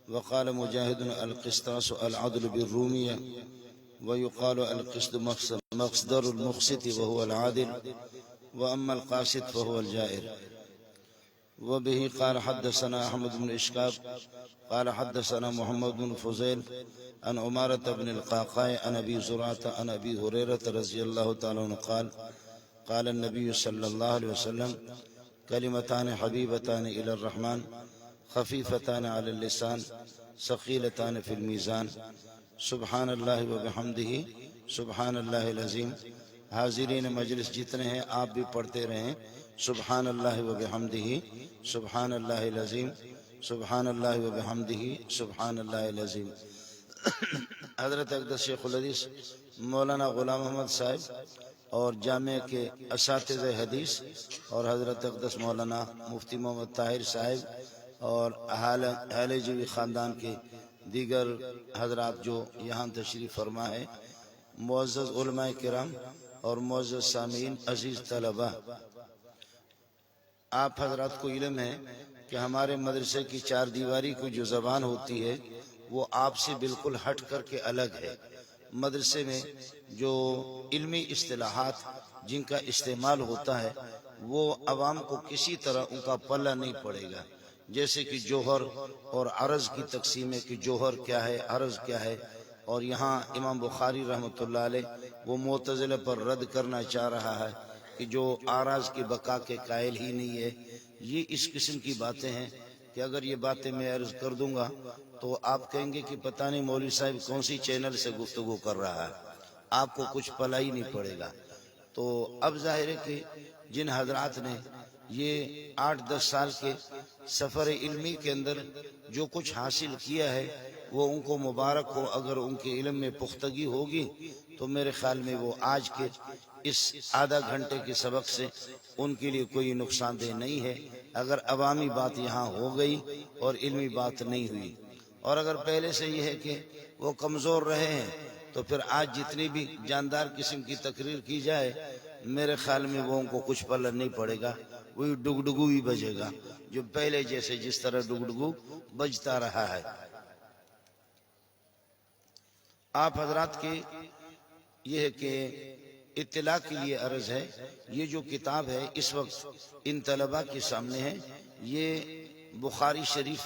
وقال مجاهد القسطاس العدل بالرومية، ويقال القسط مصدر المقسط وهو العادل، وأما القاسط فهو الجائر. وبه قال حدثنا أحمد بن إشكاب قال حدثنا محمد بن فضيل عن عمارة بن القعقاع عن أبي زرعة عن أبي هريرة رضي الله تعالى عنه قال قال النبي صلى الله عليه وسلم كلمتان حبيبتان إلى الرحمن خفيفتان على اللسان ثقيلتان في الميزان سبحان اللہ وبحمدہ سبحان اللہ العظیم. حاضرین مجلس جتنے ہیں آپ بھی پڑھتے رہیں سبحان اللہ وبحمدہ سبحان اللہ العظیم سبحان اللہ وبحمدہ سبحان اللہ العظیم. حضرت اقدس شیخ الحدیث مولانا غلام احمد صاحب اور جامعہ کے اساتذہ حدیث اور حضرت اقدس مولانا مفتی محمد طاہر صاحب اور اہل جوی خاندان کے دیگر حضرات جو یہاں تشریف فرما ہے، معزز علماء کرام اور معزز سامعین، عزیز طلبہ، آپ حضرات کو علم ہے کہ ہمارے مدرسے کی چار دیواری کو جو زبان ہوتی ہے وہ آپ سے بالکل ہٹ کر کے الگ ہے. مدرسے میں جو علمی اصطلاحات جن کا استعمال ہوتا ہے وہ عوام کو کسی طرح ان کا پلہ نہیں پڑے گا، جیسے کہ جوہر اور عرض کی تقسیم ہے کہ جوہر کیا ہے، عرض کیا ہے. اور یہاں امام بخاری رحمۃ اللہ علیہ وہ معتزلہ پر رد کرنا چاہ رہا ہے کہ جو آراز کی بقا کے قائل ہی نہیں ہے. یہ اس قسم کی باتیں ہیں کہ اگر یہ باتیں میں عرض کر دوں گا تو آپ کہیں گے کہ پتہ نہیں مولوی صاحب کون سی چینل سے گفتگو کر رہا ہے، آپ کو کچھ پلہ ہی نہیں پڑے گا. تو اب ظاہر ہے کہ جن حضرات نے یہ 8-10 سال کے سفر علمی کے اندر جو کچھ حاصل کیا ہے وہ ان کو مبارک ہو. اگر ان کے علم میں پختگی ہوگی تو میرے خیال میں وہ آج کے اس آدھا گھنٹے کے سبق سے ان کے لیے کوئی نقصان دہ نہیں ہے اگر عوامی بات یہاں ہو گئی اور علمی بات نہیں ہوئی. اور اگر پہلے سے یہ ہے کہ وہ کمزور رہے ہیں تو پھر آج جتنی بھی جاندار قسم کی تقریر کی جائے میرے خیال میں وہ ان کو کچھ پلہ نہیں پڑے گا. وہی ڈگڈگو ہی بجے گا جو پہلے جیسے جس طرح ڈگڈگو بجتا رہا ہے. آپ حضرات کے یہ ہے کہ اطلاع کے لیے عرض ہے، یہ جو کتاب ہے اس وقت ان طلباء کے سامنے ہے، یہ بخاری شریف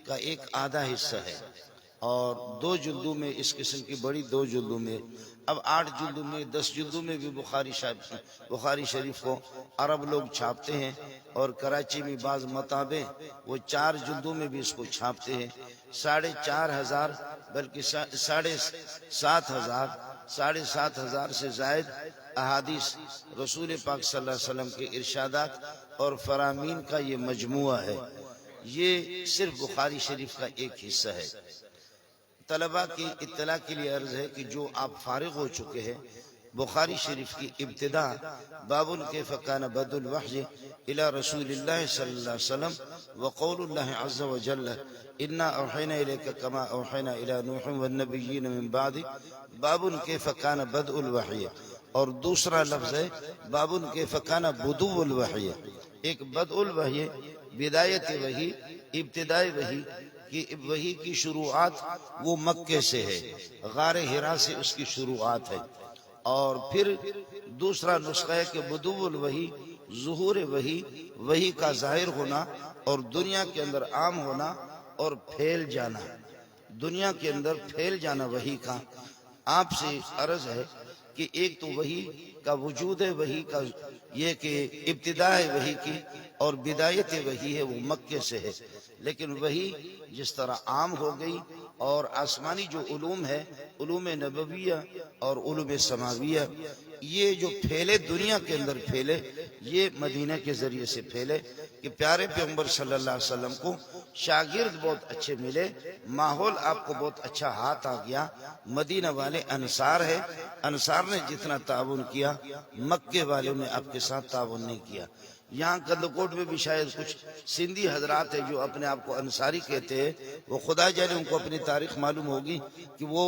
کا ایک آدھا حصہ ہے اور 2 جلدوں میں اس قسم کی بڑی 2 جلدوں میں، اب 8 جلدوں میں 10 جلدوں میں بھی بخاری شریف کو عرب لوگ چھاپتے ہیں اور کراچی میں بعض مطابع وہ 4 جلدوں میں بھی اس کو چھاپتے ہیں. 4,500 بلکہ 7,500 سے زائد احادیث رسول پاک صلی اللہ علیہ وسلم کے ارشادات اور فرامین کا یہ مجموعہ ہے. یہ صرف بخاری شریف کا ایک حصہ ہے. طلباء کی اطلاع کے لیے عرض ہے کہ جو آپ فارغ ہو چکے ہیں بخاری شریف کی ابتدا باب کیف کان بدء الوحی الی رسول اللہ صلی اللہ علیہ وسلم وقول اللہ عز وجل انا اوحینا الیک کما اوحینا الی نوح والنبیین من بعد باب کیف کان بدء الوحی، اور دوسرا لفظ ہے باب کیف کان بدو الوحی. ایک بدء الوحی بدایت وحی، ابتدائی وحی کہ وحی کی شروعات وہ مکے سے ہے، غار حرا سے اس کی شروعات ہے. اور پھر دوسرا نسخہ ہے کہ بدو الوحی ظہور وحی، وحی کا ظاہر ہونا اور دنیا کے اندر عام ہونا اور پھیل جانا، دنیا کے اندر پھیل جانا وحی کا. آپ سے عرض ہے کہ ایک تو وحی کا وجود ہے، وحی کا یہ کہ ابتدا ہے وحی کی اور بدایت وحی ہے وہ مکے سے ہے. لیکن وحی جس طرح عام ہو گئی اور آسمانی جو علوم ہے، علوم نبویہ اور علوم سماویہ، یہ جو پھیلے دنیا کے اندر پھیلے یہ مدینہ کے ذریعے سے پھیلے کہ پیارے پیغمبر صلی اللہ علیہ وسلم کو شاگرد بہت اچھے ملے، ماحول آپ کو بہت اچھا ہاتھ آ گیا. مدینہ والے انصار ہے، انصار نے جتنا تعاون کیا مکے والوں نے آپ کے ساتھ تعاون نہیں کیا. یہاں کندکوٹ میں بھی شاید کچھ سندھی حضرات ہیں جو اپنے آپ کو انصاری کہتے ہیں، وہ خدا جانے ان کو اپنی تاریخ معلوم ہوگی کہ وہ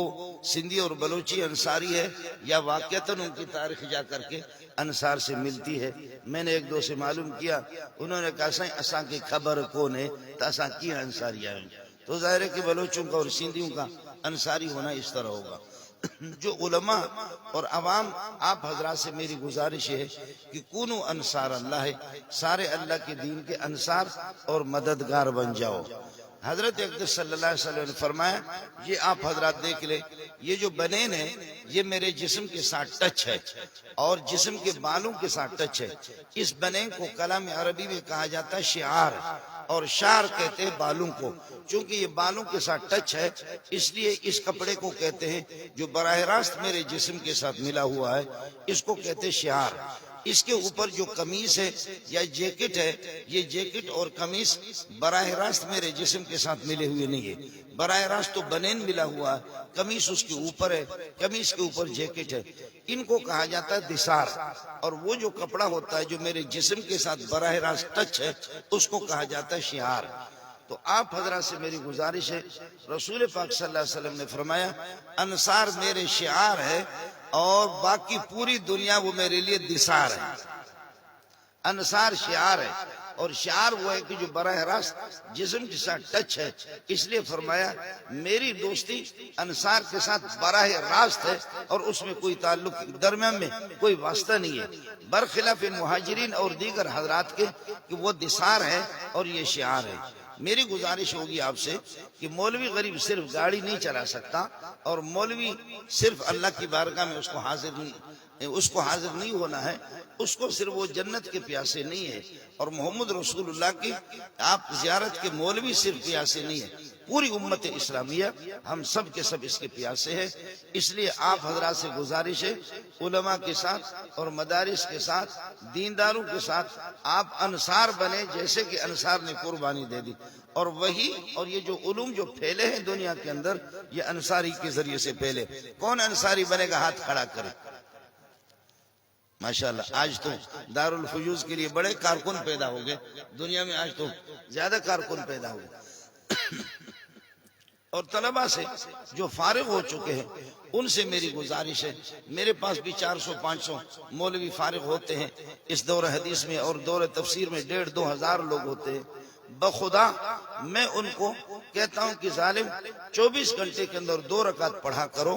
سندھی اور بلوچی انصاری ہے یا واقعتاً ان کی تاریخ جا کر کے انصار سے ملتی ہے. میں نے 1-2 سے معلوم کیا، انہوں نے کہا سائیں اساں کی خبر کون ہے تو اساں کی انصاری آئیں. تو ظاہر ہے کہ بلوچوں کا اور سندھیوں کا انصاری ہونا اس طرح ہوگا۔ جو علماء اور عوام آپ حضرات سے میری گزارش ہے کہ کونو انصار اللہ ہے، سارے اللہ کے دین کے انصار اور مددگار بن جاؤ۔ حضرت اقدس صلی اللہ علیہ وسلم نے فرمایا، یہ آپ حضرات دیکھ لیں، یہ جو بنین ہے یہ میرے جسم کے ساتھ ٹچ ہے اور جسم کے بالوں کے ساتھ ٹچ ہے۔ اس بنین کو کلام عربی میں کہا جاتا ہے شعار، اور شعر کہتے ہیں بالوں کو۔ چونکہ یہ بالوں کے ساتھ ٹچ ہے اس لیے اس کپڑے کو کہتے ہیں، جو براہ راست میرے جسم کے ساتھ ملا ہوا ہے اس کو کہتے ہیں شعار۔ اس کے اوپر جو قمیص ہے یا جیکٹ ہے، یہ جیکٹ اور قمیص براہ راست میرے جسم کے ساتھ ملے ہوئے نہیں ہے، براہ راست تو بنین ملا ہوا ہے، قمیص اس کے اوپر ہے، قمیص کے اوپر جیکٹ ہے۔ ان کو کہا جاتا ہے دسار، اور وہ جو کپڑا ہوتا ہے جو میرے جسم کے ساتھ براہ راست ٹچ ہے اس کو کہا جاتا ہے شعار۔ تو آپ حضرات سے میری گزارش ہے، رسول پاک صلی اللہ علیہ وسلم نے فرمایا انصار میرے شعار ہے اور باقی پوری دنیا وہ میرے لیے دسار ہے۔ انصار شعار ہے، اور شعار وہ ہے کہ جو براہ راست جسم کے ساتھ ٹچ ہے، اس لیے فرمایا میری دوستی انصار کے ساتھ براہ راست ہے اور اس میں کوئی تعلق، درمیان میں کوئی واسطہ نہیں ہے، برخلاف مہاجرین اور دیگر حضرات کے کہ وہ دسار ہے اور یہ شعار ہے۔ میری گزارش ہوگی آپ سے کہ مولوی غریب صرف گاڑی نہیں چلا سکتا، اور مولوی صرف اللہ کی بارگاہ میں اس کو حاضر نہیں ہونا ہے، اس کو صرف وہ جنت کے پیاسے نہیں ہے، اور محمد رسول اللہ کی آپ زیارت کے مولوی صرف پیاسے نہیں ہے، پوری امت اسلامیہ ہم سب کے سب اس کے پیاسے ہیں۔ اس لیے آپ حضرات سے گزارش ہے، علماء کے ساتھ اور مدارس کے ساتھ، دینداروں کے ساتھ آپ انصار بنے، جیسے کہ انصار نے قربانی دے دی، اور وہی اور یہ جو علوم جو پھیلے ہیں دنیا کے اندر یہ انصاری کے ذریعے سے پھیلے۔ کون انصاری بنے گا؟ ہاتھ کھڑا کرے۔ ماشاءاللہ آج تو دارالفیوز کے لیے بڑے کارکن پیدا ہو گئے، دنیا میں آج تو زیادہ کارکن پیدا ہو گئے۔ اور طلباء سے جو فارغ ہو چکے ہیں ان سے میری گزارش ہے، میرے پاس بھی 400-500 مولوی فارغ ہوتے ہیں اس دور حدیث میں، اور دور تفسیر میں 1,500-2,000 لوگ ہوتے ہیں۔ بخدا میں ان کو کہتا ہوں کہ ظالم 24 گھنٹے کے اندر 2 رکعت پڑھا کرو،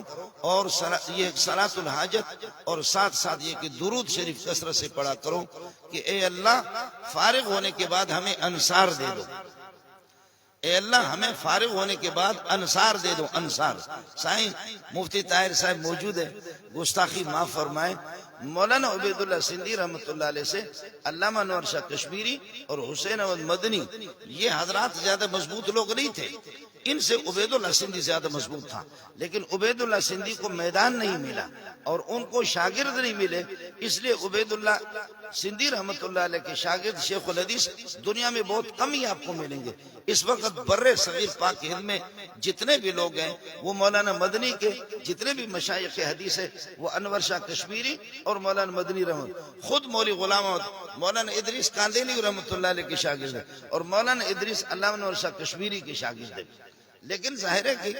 اور یہ صلاۃ الحاجت، اور ساتھ ساتھ یہ کہ درود شریف کثرت سے پڑھا کرو کہ اے اللہ فارغ ہونے کے بعد ہمیں انصار دے دو، اے اللہ ہمیں فارغ ہونے کے بعد انصار دے دو۔ انصار سائیں مفتی طاہر صاحب موجود ہے، گستاخی معاف فرمائے، مولانا عبید اللہ سندھی رحمۃ اللہ علیہ سے علامہ انور شاہ کشمیری اور حسین احمد مدنی، یہ حضرات زیادہ مضبوط لوگ نہیں تھے، ان سے عبید اللہ سندھی زیادہ مضبوط تھا، لیکن عبید اللہ سندھی کو میدان نہیں ملا اور ان کو شاگرد نہیں ملے، اس لیے عبید اللہ سندھی رحمۃ اللہ علیہ کے شاگرد شیخ الحدیث دنیا میں بہت کم ہی آپ کو ملیں گے۔ اس وقت بر صغیر پاک ہند میں جتنے بھی لوگ ہیں وہ مولانا مدنی کے جتنے بھی مشائخ حدیث ہیں وہ انور شاہ کشمیری اور مولانا مدنی رحمت، خود مولی غلام احمد مولانا ادریس کاندینی رحمۃ اللہ علیہ کے شاگرد ہیں، اور مولانا ادریس علامہ انور شاہ کشمیری کے شاگرد ہیں۔ لیکن ظاہر ہے کہ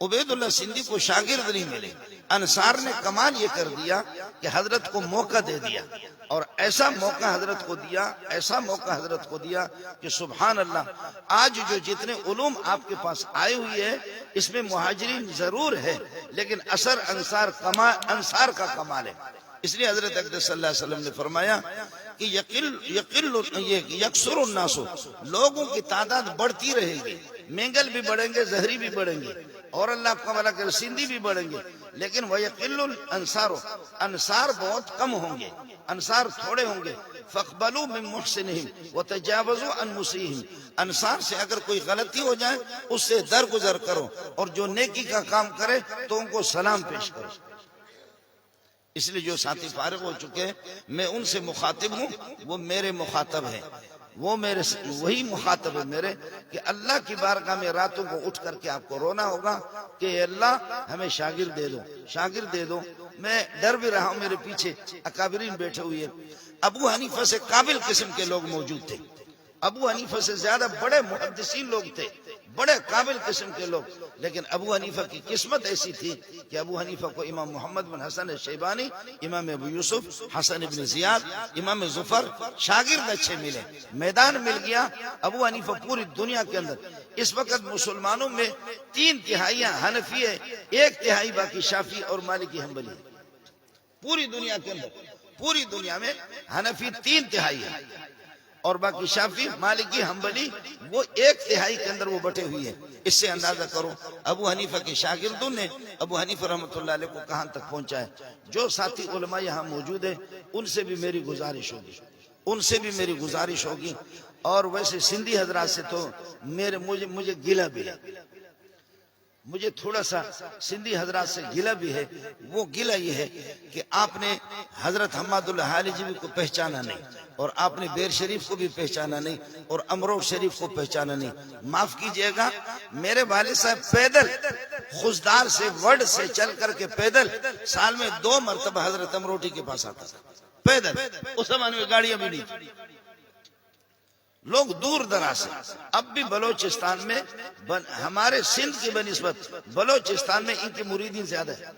عبید اللہ سندھی کو شاگرد نہیں ملے۔ انصار نے کمال یہ کر دیا کہ حضرت کو موقع دے دیا، اور ایسا موقع حضرت کو دیا، ایسا موقع حضرت کو دیا کہ سبحان اللہ، آج جو جتنے علوم آپ کے پاس آئے ہوئی ہے اس میں مہاجرین ضرور ہے، لیکن اثر انصار کا کمال ہے۔ اس لیے حضرت اقدس صلی اللہ علیہ وسلم نے فرمایا کہ یکثر الناس، لوگوں کی تعداد بڑھتی رہے گی، مینگل بھی بڑھیں گے، زہری بھی بڑھیں گے، اور اللہ آپ کا بھلا کرے سندھی بھی بڑھیں گے، لیکن وَيَقِلُّ الْأَنصَارُ، انصار بہت کم ہوں گے، انصار تھوڑے ہوں گے۔ فَاقْبَلُوا مِن مُحْسِنِهِمْ وَتَجَاوَزُوا عَن مُسِيئِهِمْ، انصار سے اگر کوئی غلطی ہو جائے اس سے درگزر کرو، اور جو نیکی کا کام کرے تو ان کو سلام پیش کرو۔ اس لیے جو ساتھی فارغ ہو چکے ہیں میں ان سے مخاطب ہوں، وہ میرے مخاطب ہیں، وہ میرے وہی مخاطب ہے میرے، کہ اللہ کی بارگاہ میں راتوں کو اٹھ کر کے آپ کو رونا ہوگا کہ اے اللہ ہمیں شاگرد دے دو، شاگرد دے دو۔ میں ڈر بھی رہا ہوں، میرے پیچھے اکابرین بیٹھے ہوئے، ابو حنیفہ سے قابل قسم کے لوگ موجود تھے، ابو حنیفہ سے زیادہ بڑے محدثین لوگ تھے، بڑے قابل قسم کے لوگ. لیکن ابو حنیفہ کی قسمت ایسی تھی کہ ابو حنیفہ کو امام محمد بن حسن الشیبانی، امام ابو یوسف، حسن بن زیاد، امام ظفر شاگرد اچھے ملے، میدان مل گیا. ابو حنیفہ پوری دنیا کے اندر اس وقت مسلمانوں میں 3/3 حنفی ہے، 1/3 باقی شافعی اور مالکی حنبلی ہے. پوری دنیا کے اندر، پوری دنیا میں حنفی 3/3 ہے اور باقی شافعی مالکی حنبلی وہ 1/3 کے اندر وہ بٹے ہوئی ہے. اس سے اندازہ کرو ابو حنیفہ کے شاگردوں نے ابو حنیفہ رحمۃ اللہ علیہ کو کہاں تک پہنچا ہے. جو ساتھی علماء یہاں موجود ہیں ان سے بھی میری گزارش ہوگی، ان سے بھی میری گزارش ہوگی. اور ویسے سندھی حضرات سے تو مجھے گلہ بھی ہے، مجھے تھوڑا سا سندھی حضرات سے گلہ بھی ہے. وہ گلہ یہ ہے کہ آپ نے حضرت حماد اللہ حالجی کو پہچانا نہیں، اور آپ نے بیر شریف کو بھی پہچانا نہیں، اور امروٹ شریف کو پہچانا نہیں. معاف کیجئے گا، میرے والد صاحب پیدل خزدار سے وڈ سے چل کر کے پیدل سال میں 2 مرتبہ حضرت امروٹی کے پاس آتا تھا پیدل. اس زمانے میں گاڑیاں بھی نہیں تھی، لوگ دور دراز سے. اب بھی بلوچستان میں ہمارے سندھ کی بنسبت بلوچستان میں ان کے مریدین زیادہ ہے،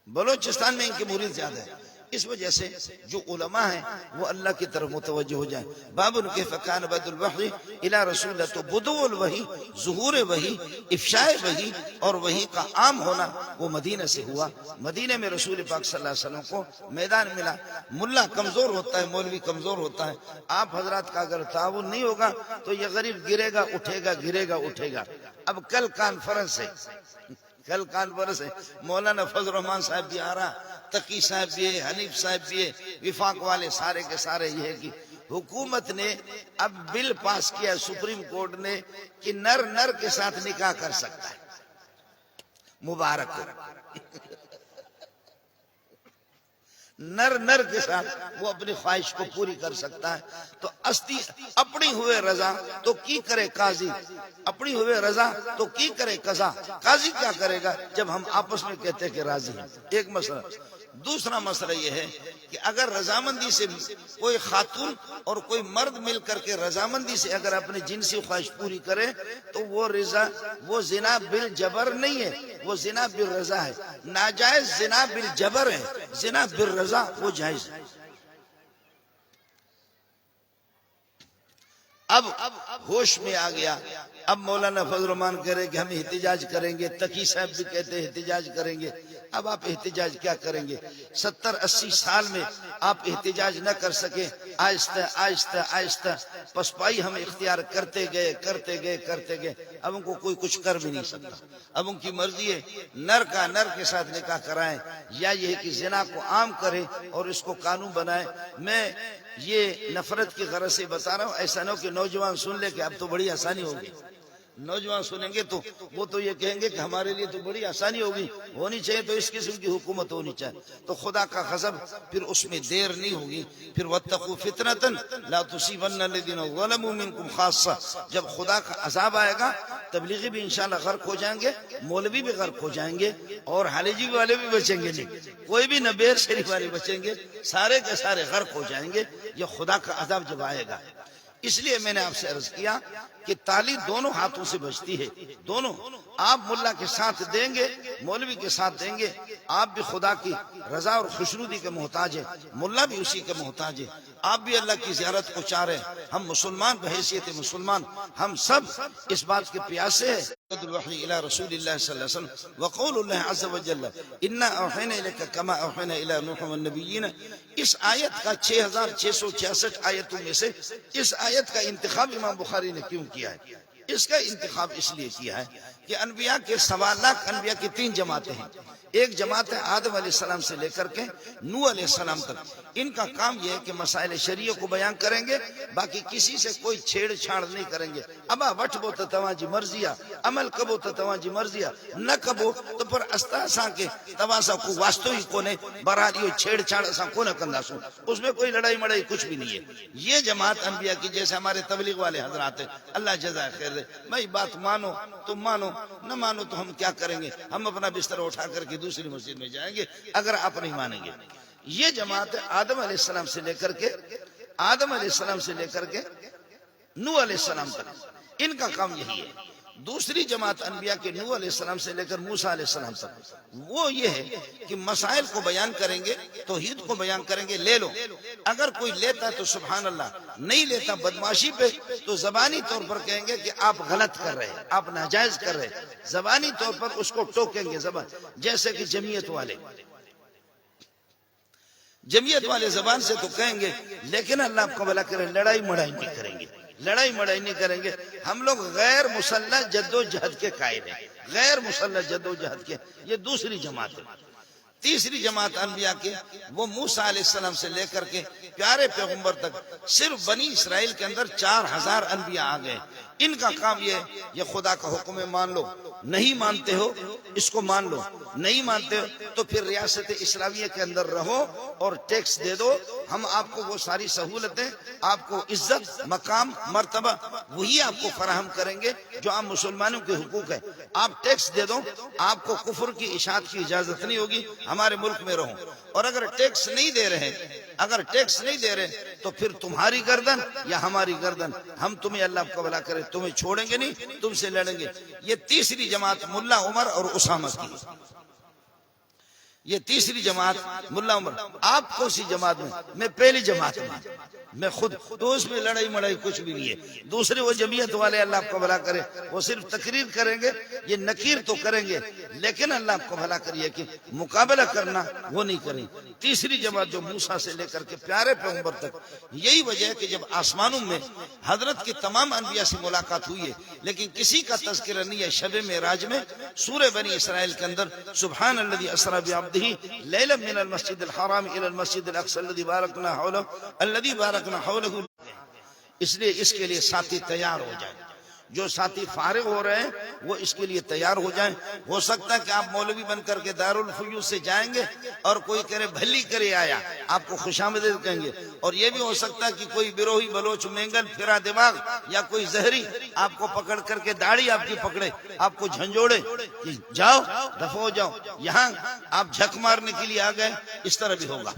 بلوچستان میں ان کے مرید زیادہ ہے. اس وجہ سے جو علماء ہیں وہ اللہ کی طرف متوجہ ہو جائیں. باب ان کے فکان بد الوحی الى رسول اللہ، تو بدو الوحی، ظہور وحی، افشاء وحی اور وحی کا عام ہونا وہ مدینہ سے ہوا. مدینہ میں رسول پاک صلی اللہ علیہ وسلم کو میدان ملا. ملا کمزور ہوتا ہے، مولوی کمزور ہوتا ہے. آپ حضرات کا اگر تعاون نہیں ہوگا تو یہ غریب گرے گا اٹھے گا، گرے گا اٹھے گا. اب کل کانفرنس ہے، مولانا فضل الرحمان صاحب بھی آ رہا، تقی صاحب بھی ہے، حنیف صاحب بھی ہے، وفاق والے سارے کے سارے. یہ ہے کہ حکومت نے اب بل پاس کیا سپریم کورٹ نے کہ نر کے ساتھ نکاح کر سکتا ہے. مبارک ہو. نر کے ساتھ وہ اپنی خواہش کو پوری کر سکتا ہے. تو اپنی ہوئے رضا تو کی کرے قاضی، اپنی ہوئے رضا تو کی کرے قضا. قاضی کیا کرے گا جب ہم آپس میں کہتے کہ راضی ہیں. ایک مسئلہ. دوسرا مسئلہ یہ ہے کہ اگر رضامندی سے کوئی خاتون اور کوئی مرد مل کر کے رضامندی سے اگر اپنی جنسی خواہش پوری کرے تو وہ زنا بالجبر نہیں ہے، وہ زنا بالرضا ہے. ناجائز زنا بالجبر ہے، زنا بالرضا وہ جائز ہے. اب ہوش میں آ گیا. اب مولانا فضل الرحمان کہہ رہے کہ ہم احتجاج کریں گے، تقی صاحب بھی کہتے ہیں احتجاج کریں گے. اب آپ احتجاج کیا کریں گے؟ 70-80 سال میں آپ احتجاج نہ کر سکے. آہستہ آہستہ آہستہ پسپائی ہم اختیار کرتے گئے. اب ان کو کوئی کچھ کر بھی نہیں سکتا. اب ان کی مرضی ہے نر کے ساتھ نکاح کرائیں یا یہ کہ زنا کو عام کرے اور اس کو قانون بنائے. میں یہ نفرت کی غرض سے بتا رہا ہوں، ایسا نہ ہو کہ نوجوان سن لے کہ اب تو بڑی آسانی ہوگی. نوجوان سنیں گے تو وہ تو یہ کہیں گے کہ ہمارے لیے تو بڑی آسانی ہوگی. ہونی چاہیے تو اس قسم کی حکومت ہونی چاہیے. تو خدا کا غضب پھر اس میں دیر نہیں ہوگی. پھر واتقوا فتنة لا تصيبن الذين ظلموا منكم خاصة. جب خدا کا عذاب آئے گا تبلیغی بھی انشاءاللہ غرق ہو جائیں گے، مولوی بھی غرق ہو جائیں گے، اور حالیجی والے بھی بچیں گے نہیں. کوئی بھی نہ بیر شریف والے بچیں گے، سارے کے سارے غرق ہو جائیں گے. یہ خدا کا عذاب جب آئے گا. اس لیے میں نے آپ سے عرض کیا کہ تعلیم دونوں ہاتھوں سے بچتی ہے. دونوں. آپ ملا کے ساتھ دیں گے، مولوی کے ساتھ دیں گے، آپ بھی خدا کی رضا اور خوشنودی کے محتاج ہیں، ملا بھی اسی کے محتاج ہے. آپ بھی اللہ کی زیارت کو چاہ رہے ہیں. ہم مسلمان بحیثیت مسلمان ہم سب اس بات کے پیاسے ہیں. الوحی الى رسول اللہ صلی اللہ علیہ وسلم وقول اللہ عز وجل انا اوحینا الیک کما اوحینا الی نوح والنبیین. اس آیت کا 6666 آیتوں میں سے اس آیت کا انتخاب امام بخاری نے کیوں کیا ہے؟ اس کا انتخاب اس لیے کیا ہے کہ انبیاء کے 1.25 لاکھ انبیاء کی 3 جماعتیں ہیں. ایک جماعت ہے آدم علیہ السلام سے لے کر کے نوح علیہ السلام تک. ان کا کام یہ ہے کہ مسائل شریعہ کو بیان کریں گے، باقی کسی سے کوئی چھیڑ چھاڑ نہیں کریں گے. ابا وٹ بو تو تواں جی مرضی ہے، عمل کبو تو تواں جی مرضی ہے، نہ کبو تو پر استا اساں کے تواں سا کو واسطو ہی کونے. بہرحال یہ چھیڑ چھاڑ اساں کو نہ کنداسوں، اس میں کوئی لڑائی مڑائی کچھ بھی نہیں ہے. یہ جماعت انبیاء کی جیسے ہمارے تبلیغ والے حضرات ہیں، اللہ جزائے خیر دے. بھائی بات مانو تم مانو، نہ مانو تو ہم کیا کریں گے؟ ہم اپنا بستر اٹھا کر کے دوسری مسجد میں جائیں گے اگر آپ نہیں مانیں گے. یہ جماعت آدم علیہ السلام سے لے کر کے نوح علیہ السلام تک. ان کا کام یہی ہے۔ دوسری جماعت انبیاء کے نوح علیہ السلام سے لے کر موسیٰ علیہ السلام تک وہ یہ ہے کہ مسائل کو بیان کریں گے، توحید کو بیان کریں گے، لے لو۔ اگر کوئی لیتا ہے تو سبحان اللہ، نہیں لیتا بدمعاشی پہ تو زبانی طور پر کہیں گے کہ آپ غلط کر رہے ہیں، آپ ناجائز کر رہے ہیں، زبانی طور پر اس کو ٹوکیں گے زبان، جیسے کہ جمعیت والے زبان سے تو کہیں گے، لیکن اللہ آپ کو بھلا کرے لڑائی مڑائی نہیں کریں گے، لڑائی مڑائی نہیں کریں گے۔ ہم لوگ غیر مسلح جد و جہد کے قائل ہیں، غیر مسلح جد و جہد کے۔ یہ دوسری جماعت ہے۔ تیسری جماعت انبیاء کے وہ موسیٰ علیہ السلام سے لے کر کے پیارے پیغمبر تک صرف بنی اسرائیل کے اندر 4000 انبیاء آ گئے۔ ان کا کام یہ خدا کا حکم ہے مان لو، نہیں مانتے ہو اس کو مان لو، نہیں مانتے ہو تو پھر ریاست اسلامیہ کے اندر رہو اور ٹیکس دے دو، ہم آپ کو وہ ساری سہولتیں، آپ کو عزت، مقام، مرتبہ وہی آپ کو فراہم کریں گے جو عام مسلمانوں کے حقوق ہے۔ آپ ٹیکس دے دو، آپ کو کفر کی اشاعت کی اجازت نہیں ہوگی، ہمارے ملک میں رہو۔ اور اگر ٹیکس نہیں دے رہے تو پھر تمہاری گردن یا ہماری گردن، ہم تمہیں اللہ کا بھلا کرے تمہیں چھوڑیں گے نہیں، تم سے لڑیں گے۔ یہ تیسری جماعت ملا عمر اور اسامہ کی، یہ تیسری جماعت ملا عمر۔ آپ کون سی جماعت میں پہلی جماعت میں خود تو اس میں لڑائی مڑائی کچھ بھی نہیں ہے۔ دوسرے وہ جمعیت والے اللہ آپ کو بھلا کرے وہ صرف تقریر کریں گے، یہ نکیر تو کریں گے لیکن اللہ آپ کو بھلا کریے کہ مقابلہ کرنا وہ نہیں کریں۔ تیسری جماعت جو موسیٰ سے لے کر کے پیارے پیغمبر تک، یہی وجہ ہے کہ جب آسمانوں میں حضرت کے تمام انبیاء سے ملاقات ہوئی ہے لیکن کسی کا تذکرہ نہیں ہے۔ شب معراج میں سورہ بنی اسرائیل کے اندر سبحان الذی اسری بعبدہ لیلا من المسجد الحرام الى المسجد الاقصى الذي باركنا حوله، اس لیے اس کے لیے ساتھی تیار ہو جائیں۔ جو ساتھی فارغ ہو رہے ہیں وہ اس کے لیے تیار ہو جائیں۔ ہو سکتا ہے کہ آپ مولوی بن کر کے دارالفیوز سے جائیں گے اور کوئی کرے بھلی کرے آیا، آپ کو خوش آمدید کہیں گے۔ اور یہ بھی ہو سکتا ہے کہ کوئی بروہی بلوچ مینگل پھرا دماغ یا کوئی زہری آپ کو پکڑ کر کے داڑھی آپ کی پکڑے، آپ کو جھنجھوڑے کہ جاؤ دفع ہو جاؤ، یہاں آپ جھک مارنے کے لیے آ گئے۔ اس طرح بھی ہوگا،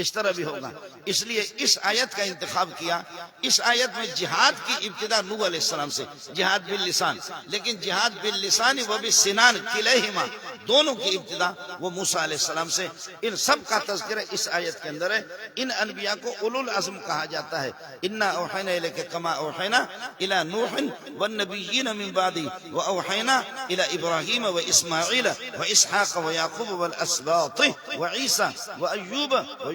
اس طرح بھی ہوگا۔ اس لیے اس آیت کا انتخاب کیا۔ اس آیت میں جہاد کی ابتدا نوح علیہ السلام سے، جہاد باللسان، لیکن جہاد باللسان و بالسنان کلیہما، دونوں کی ابتدا وہ موسیٰ علیہ السلام سے۔ ان سب کا تذکرہ اس آیت کے اندر ہے۔ ان انبیاء کو اولو العزم کہا جاتا ہے۔ انا اوحینا الیک کما اوحینا الی نوح والنبیین من بعدہ واوحینا الی ابراہیم واسماعیل واسحاق ویعقوب والاسباط وعیسی وایوب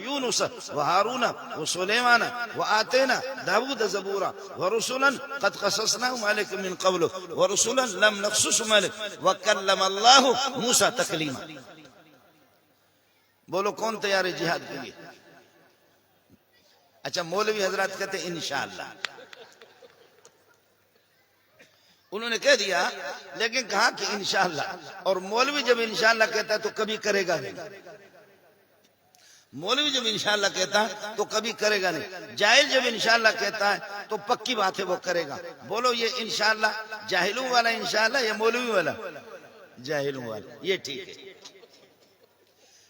ويونس وهارون وسليمان وآتينا داود زبورا ورسلا قد قصصناهم عليك من قبل ورسلا لم نقصصهم عليك وكلم الله موسى تكليما۔ بولو کون تیار ہے جہاد کے لیے؟ اچھا مولوی حضرات کہتے ہیں انشاءاللہ، انہوں نے کہہ دیا لیکن کہا کہ انشاءاللہ، اور مولوی جب انشاءاللہ کہتا ہے تو کبھی کرے گا نہیں۔ مولوی جب انشاءاللہ کہتا ہے تو کبھی کرے گا نہیں۔ جاہل جب انشاءاللہ کہتا ہے تو پکی بات ہے وہ کرے گا۔ بولو یہ انشاءاللہ جاہلوں والا انشاءاللہ یا مولوی والا؟ جاہلوں والا، یہ ٹھیک ہے۔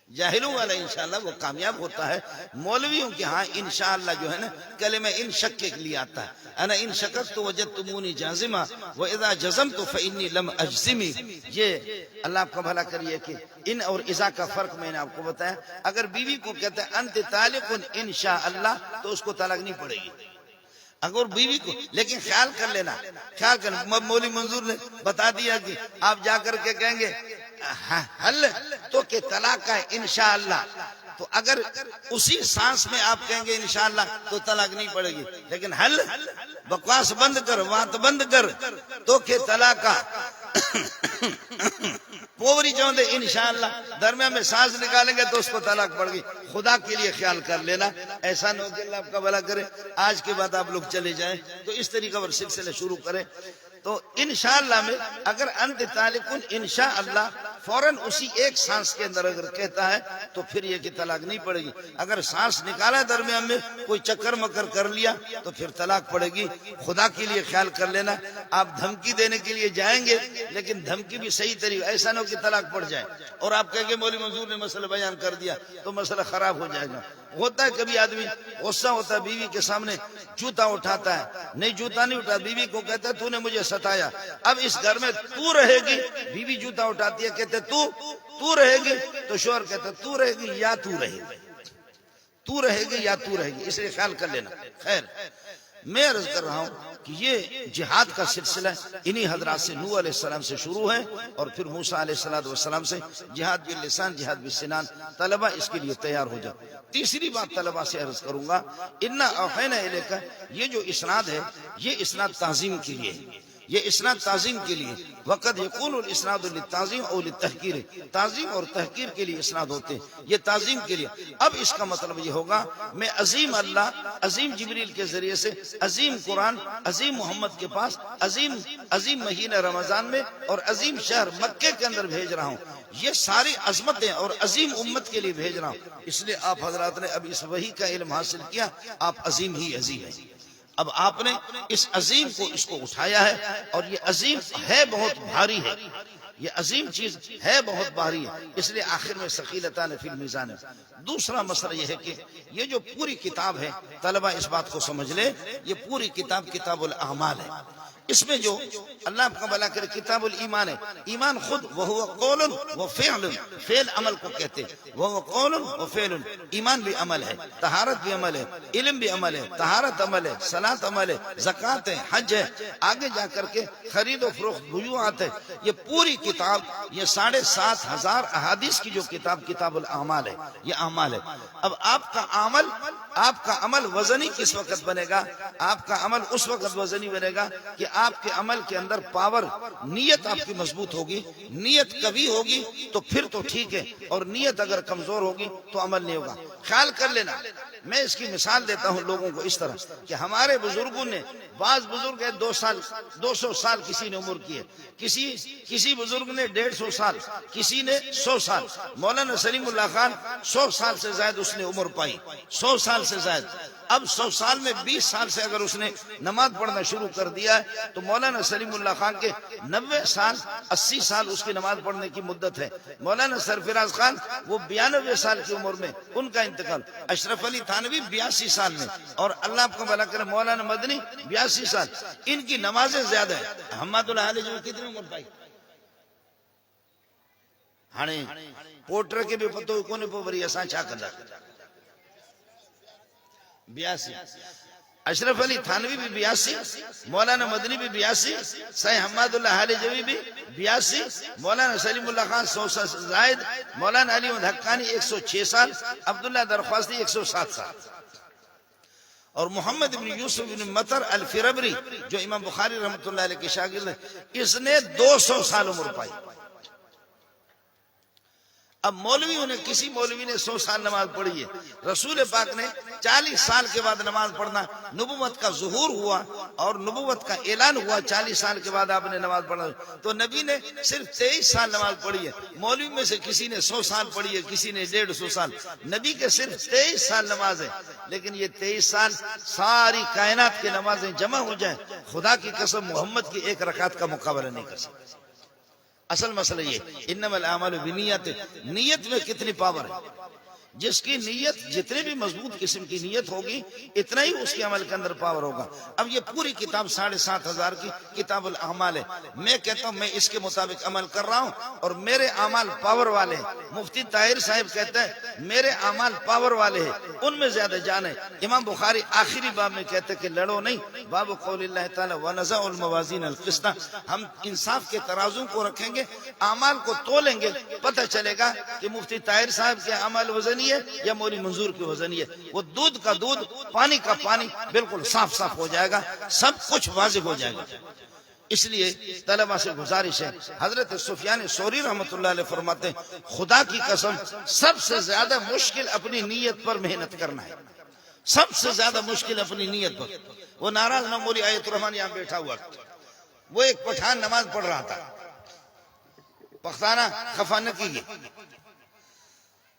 جاہلوں والا انشاءاللہ وہ کامیاب ہوتا ہے۔ مولویوں کے ہاں انشاءاللہ جو ہے نا کلمہ ان شک کے لیے آتا ہے۔ انا ان شکرت وجدتمونی جازما واذا جزمت فانی لم اجزم۔ یہ اللہ آپ کا بھلا کریے کہ ان اور اذا کا فرق میں نے آپ کو بتایا۔ اگر بیوی کو کہتا ہے انت طالق انشاءاللہ تو اس کو طلاق نہیں پڑے گی۔ اگر بیوی کو، لیکن خیال کر لینا، خیال کر، مولوی منظور نے بتا دیا کہ آپ جا کر کے کہیں گے حل تو کہ طلاق ہے انشاءاللہ، تو اگر اسی سانس میں آپ کہیں گے انشاءاللہ تو طلاق نہیں پڑے گی، لیکن حل بکواس بند کر، بات بند کر تو کہ طلاق پوری چاہتے انشاءاللہ، درمیان میں سانس نکالیں گے تو اس کو طلاق پڑ گئی۔ خدا کے لیے خیال کر لینا، ایسا نہ ہو کہ اللہ آپ کا بھلا کرے آج کے بعد آپ لوگ چلے جائیں تو اس طریقہ پر سلسلے شروع کریں۔ تو انشاءاللہ میں اگر انت طالق انشاءاللہ فوراً اسی ایک سانس کے اندر اگر کہتا ہے تو پھر یہ کہ طلاق نہیں پڑے گی. اگر سانس نکالا درمیان میں کوئی چکر مکر کر لیا تو پھر طلاق پڑے گی. خدا کے لیے خیال کر لینا, آپ دھمکی دینے کے لیے جائیں گے لیکن دھمکی بھی صحیح طریقے, ایسا نہ ہو کہ طلاق پڑ جائے اور آپ کہیں گے مولوی منظور نے مسئلہ بیان کر دیا تو مسئلہ خراب ہو جائے گا. ہوتا ہے کبھی آدمی غصہ ہوتا ہے, بیوی کے سامنے جوتا اٹھاتا ہے, نہیں جوتا نہیں اٹھا, بیوی کو کہتا ہے تو نے مجھے ستایا. اب اس گھر میں تو رہے گی, بیوی جوتا اٹھاتی ہے, کہتے تو رہے گی, تو شوہر کہتا تو رہے گی یا تو رہے گی, تو رہے گی یا تو رہے گی, اس لیے خیال کر لینا. خیر, میں عرض کر رہا ہوں کہ یہ جہاد کا سلسلہ انہی حضرات سے نوح علیہ السلام سے شروع ہے اور پھر موسیٰ علیہ السلام سے. جہاد باللسان, جہاد بالسنان. طلبہ اس کے لیے تیار ہو جائے. تیسری بات طلبہ سے عرض کروں گا, انا اوحینا الیک, یہ جو اسناد ہے یہ اسناد تعظیم کے لیے, یہ اسناد تعظیم کے لیے. وقد یکون الاسناد للتعظیم او للتحقیر, تعظیم اور تحقیر کے لیے اسناد ہوتے ہیں, یہ تعظیم کے لیے. اب اس کا مطلب یہ ہوگا میں عظیم اللہ, عظیم جبریل کے ذریعے سے عظیم قرآن, عظیم محمد کے پاس عظیم مہینہ رمضان میں اور عظیم شہر مکے کے اندر بھیج رہا ہوں. یہ ساری عظمتیں اور عظیم امت کے لیے بھیج رہا ہوں. اس لیے آپ حضرات نے اب اس وحی کا علم حاصل کیا, آپ عظیم ہی عظیم ہیں. اب آپ نے اس عظیم کو اس کو اٹھایا ہے اور یہ عظیم ہے بہت بھاری ہے, یہ عظیم چیز ہے بہت بھاری ہے, اس لیے آخر میں ثقیلتان فی المیزان ہے. دوسرا مسئلہ یہ ہے کہ یہ جو پوری کتاب ہے, طلبہ اس بات کو سمجھ لے, یہ پوری کتاب کتاب الاعمال ہے. اس میں جو اللہ آپ کا بھلا کرے کتاب الایمان ہے, ایمان خود وہ قول و فعل, فعل عمل کو کہتے ہیں, وہ قول و فعل. ایمان بھی عمل ہے, طہارت بھی عمل ہے, علم بھی عمل ہے, طہارت عمل ہے, صلاۃ عمل ہے, زکوٰۃ ہے, حج ہے, آگے جا کر کے خرید و فروخت بیوعات ہے. یہ پوری کتاب, یہ 7,500 احادیث کی جو کتاب کتاب الاعمال ہے, یہ اعمال ہے. اب آپ کا عمل وزنی کس وقت بنے گا؟ آپ کا عمل اس وقت وزنی بنے گا کہ آپ کے عمل کے اندر پاور, نیت آپ کی مضبوط ہوگی, نیت قوی ہوگی تو پھر تو ٹھیک ہے, اور نیت اگر کمزور ہوگی تو عمل نہیں ہوگا. خیال کر لینا, میں اس کی مثال دیتا ہوں لوگوں کو اس طرح کہ ہمارے بزرگوں نے, بعض بزرگ ہے 200 سال کسی نے عمر کی ہے, کسی بزرگ نے 150 سال, کسی نے 100 سال. مولانا سلیم اللہ خان 100 سال سے زائد اس نے عمر پائی, 100 سال سے زائد. اب 100 سال میں 20 سال سے اگر اس نے نماز پڑھنا شروع کر دیا ہے تو مولانا سلیم اللہ خان کے 90 سال 80 سال اس کی نماز پڑھنے کی مدت ہے. مولانا سرفراز خان وہ 92 سال کی عمر میں ان کا انتقال. اشرف علی تھانوی 82 سال میں, اور اللہ آپ کو بھلا کرے مولانا مدنی 82 سال. ان کی نمازیں زیادہ ہیں. حماد اللہ علیہ جو کتنی عمر پائی ہانے پوٹر کے بھی پتو کونے پو بری اساں چھا کندا 82. اشرف علی تھانوی بھی 82, مولانا مدنی بھی 82, سید حماد اللہ حلیجوی بھی 82, مولانا سلیم اللہ خان 100 سال زائد, مولانا علی احمد حقانی 106 سال, عبداللہ درخواستی 107 سال, اور محمد بن یوسف بن مطر الفربری جو امام بخاری رحمۃ اللہ علیہ کے شاگرد ہیں, اس نے 200 سال عمر پائی. اب مولویوں نے, کسی مولوی نے 100 سال نماز پڑھی ہے, رسول پاک نے 40 سال کے بعد نماز پڑھنا, نبوت کا ظہور ہوا اور نبوت کا اعلان ہوا, 40 سال کے بعد آپ نے نماز پڑھنا, تو نبی نے صرف 23 سال نماز پڑھی ہے. مولوی میں سے کسی نے 100 سال پڑھی ہے, کسی نے 150 سال, نبی کے صرف 23 سال نماز ہے. لیکن یہ 23 سال ساری کائنات کی نمازیں جمع ہو جائیں, خدا کی قسم محمد کی ایک رکعت کا مقابلہ نہیں کر سکتے. اصل مسئلہ یہ انما الاعمال بالنیات, نیت میں کتنی پاور ہے. جس کی نیت جتنے بھی مضبوط قسم کی نیت ہوگی اتنا ہی اس کے عمل کے اندر پاور ہوگا. اب یہ پوری کتاب 7,500 کی کتاب الاعمال ہے. میں کہتا ہوں میں اس کے مطابق عمل کر رہا ہوں اور میرے اعمال پاور والے ہیں. مفتی طاہر صاحب کہتے ہیں میرے اعمال پاور والے ہیں, ان میں زیادہ جان ہے. امام بخاری آخری باب میں کہتے کہ لڑو نہیں, باب قول اللہ تعالی ونضع الموازین القسط, ہم انصاف کے ترازو کو رکھیں گے, اعمال کو تولیں گے, پتہ چلے گا کہ مفتی طاہر صاحب کے اعمال وزنی ہے یا مولوی منظور کی وزنی ہے. وہ دودھ کا دودھ, پانی کا پانی, بالکل صاف ہو جائے گا, سب کچھ واضح ہو جائے گا. اس لیے طلبہ سے گزارش ہے, حضرت سفیان ثوری رحمۃ اللہ علیہ فرماتے ہیں خدا کی قسم سب سے زیادہ مشکل اپنی نیت پر محنت کرنا ہے, سب سے زیادہ مشکل اپنی نیت پر. وہ ناراض نہ مولوی آیت الرحمان یہاں بیٹھا ہوا, وہ ایک پٹھان نماز پڑھ رہا تھا, پختانہ خفا نہ کیجیے.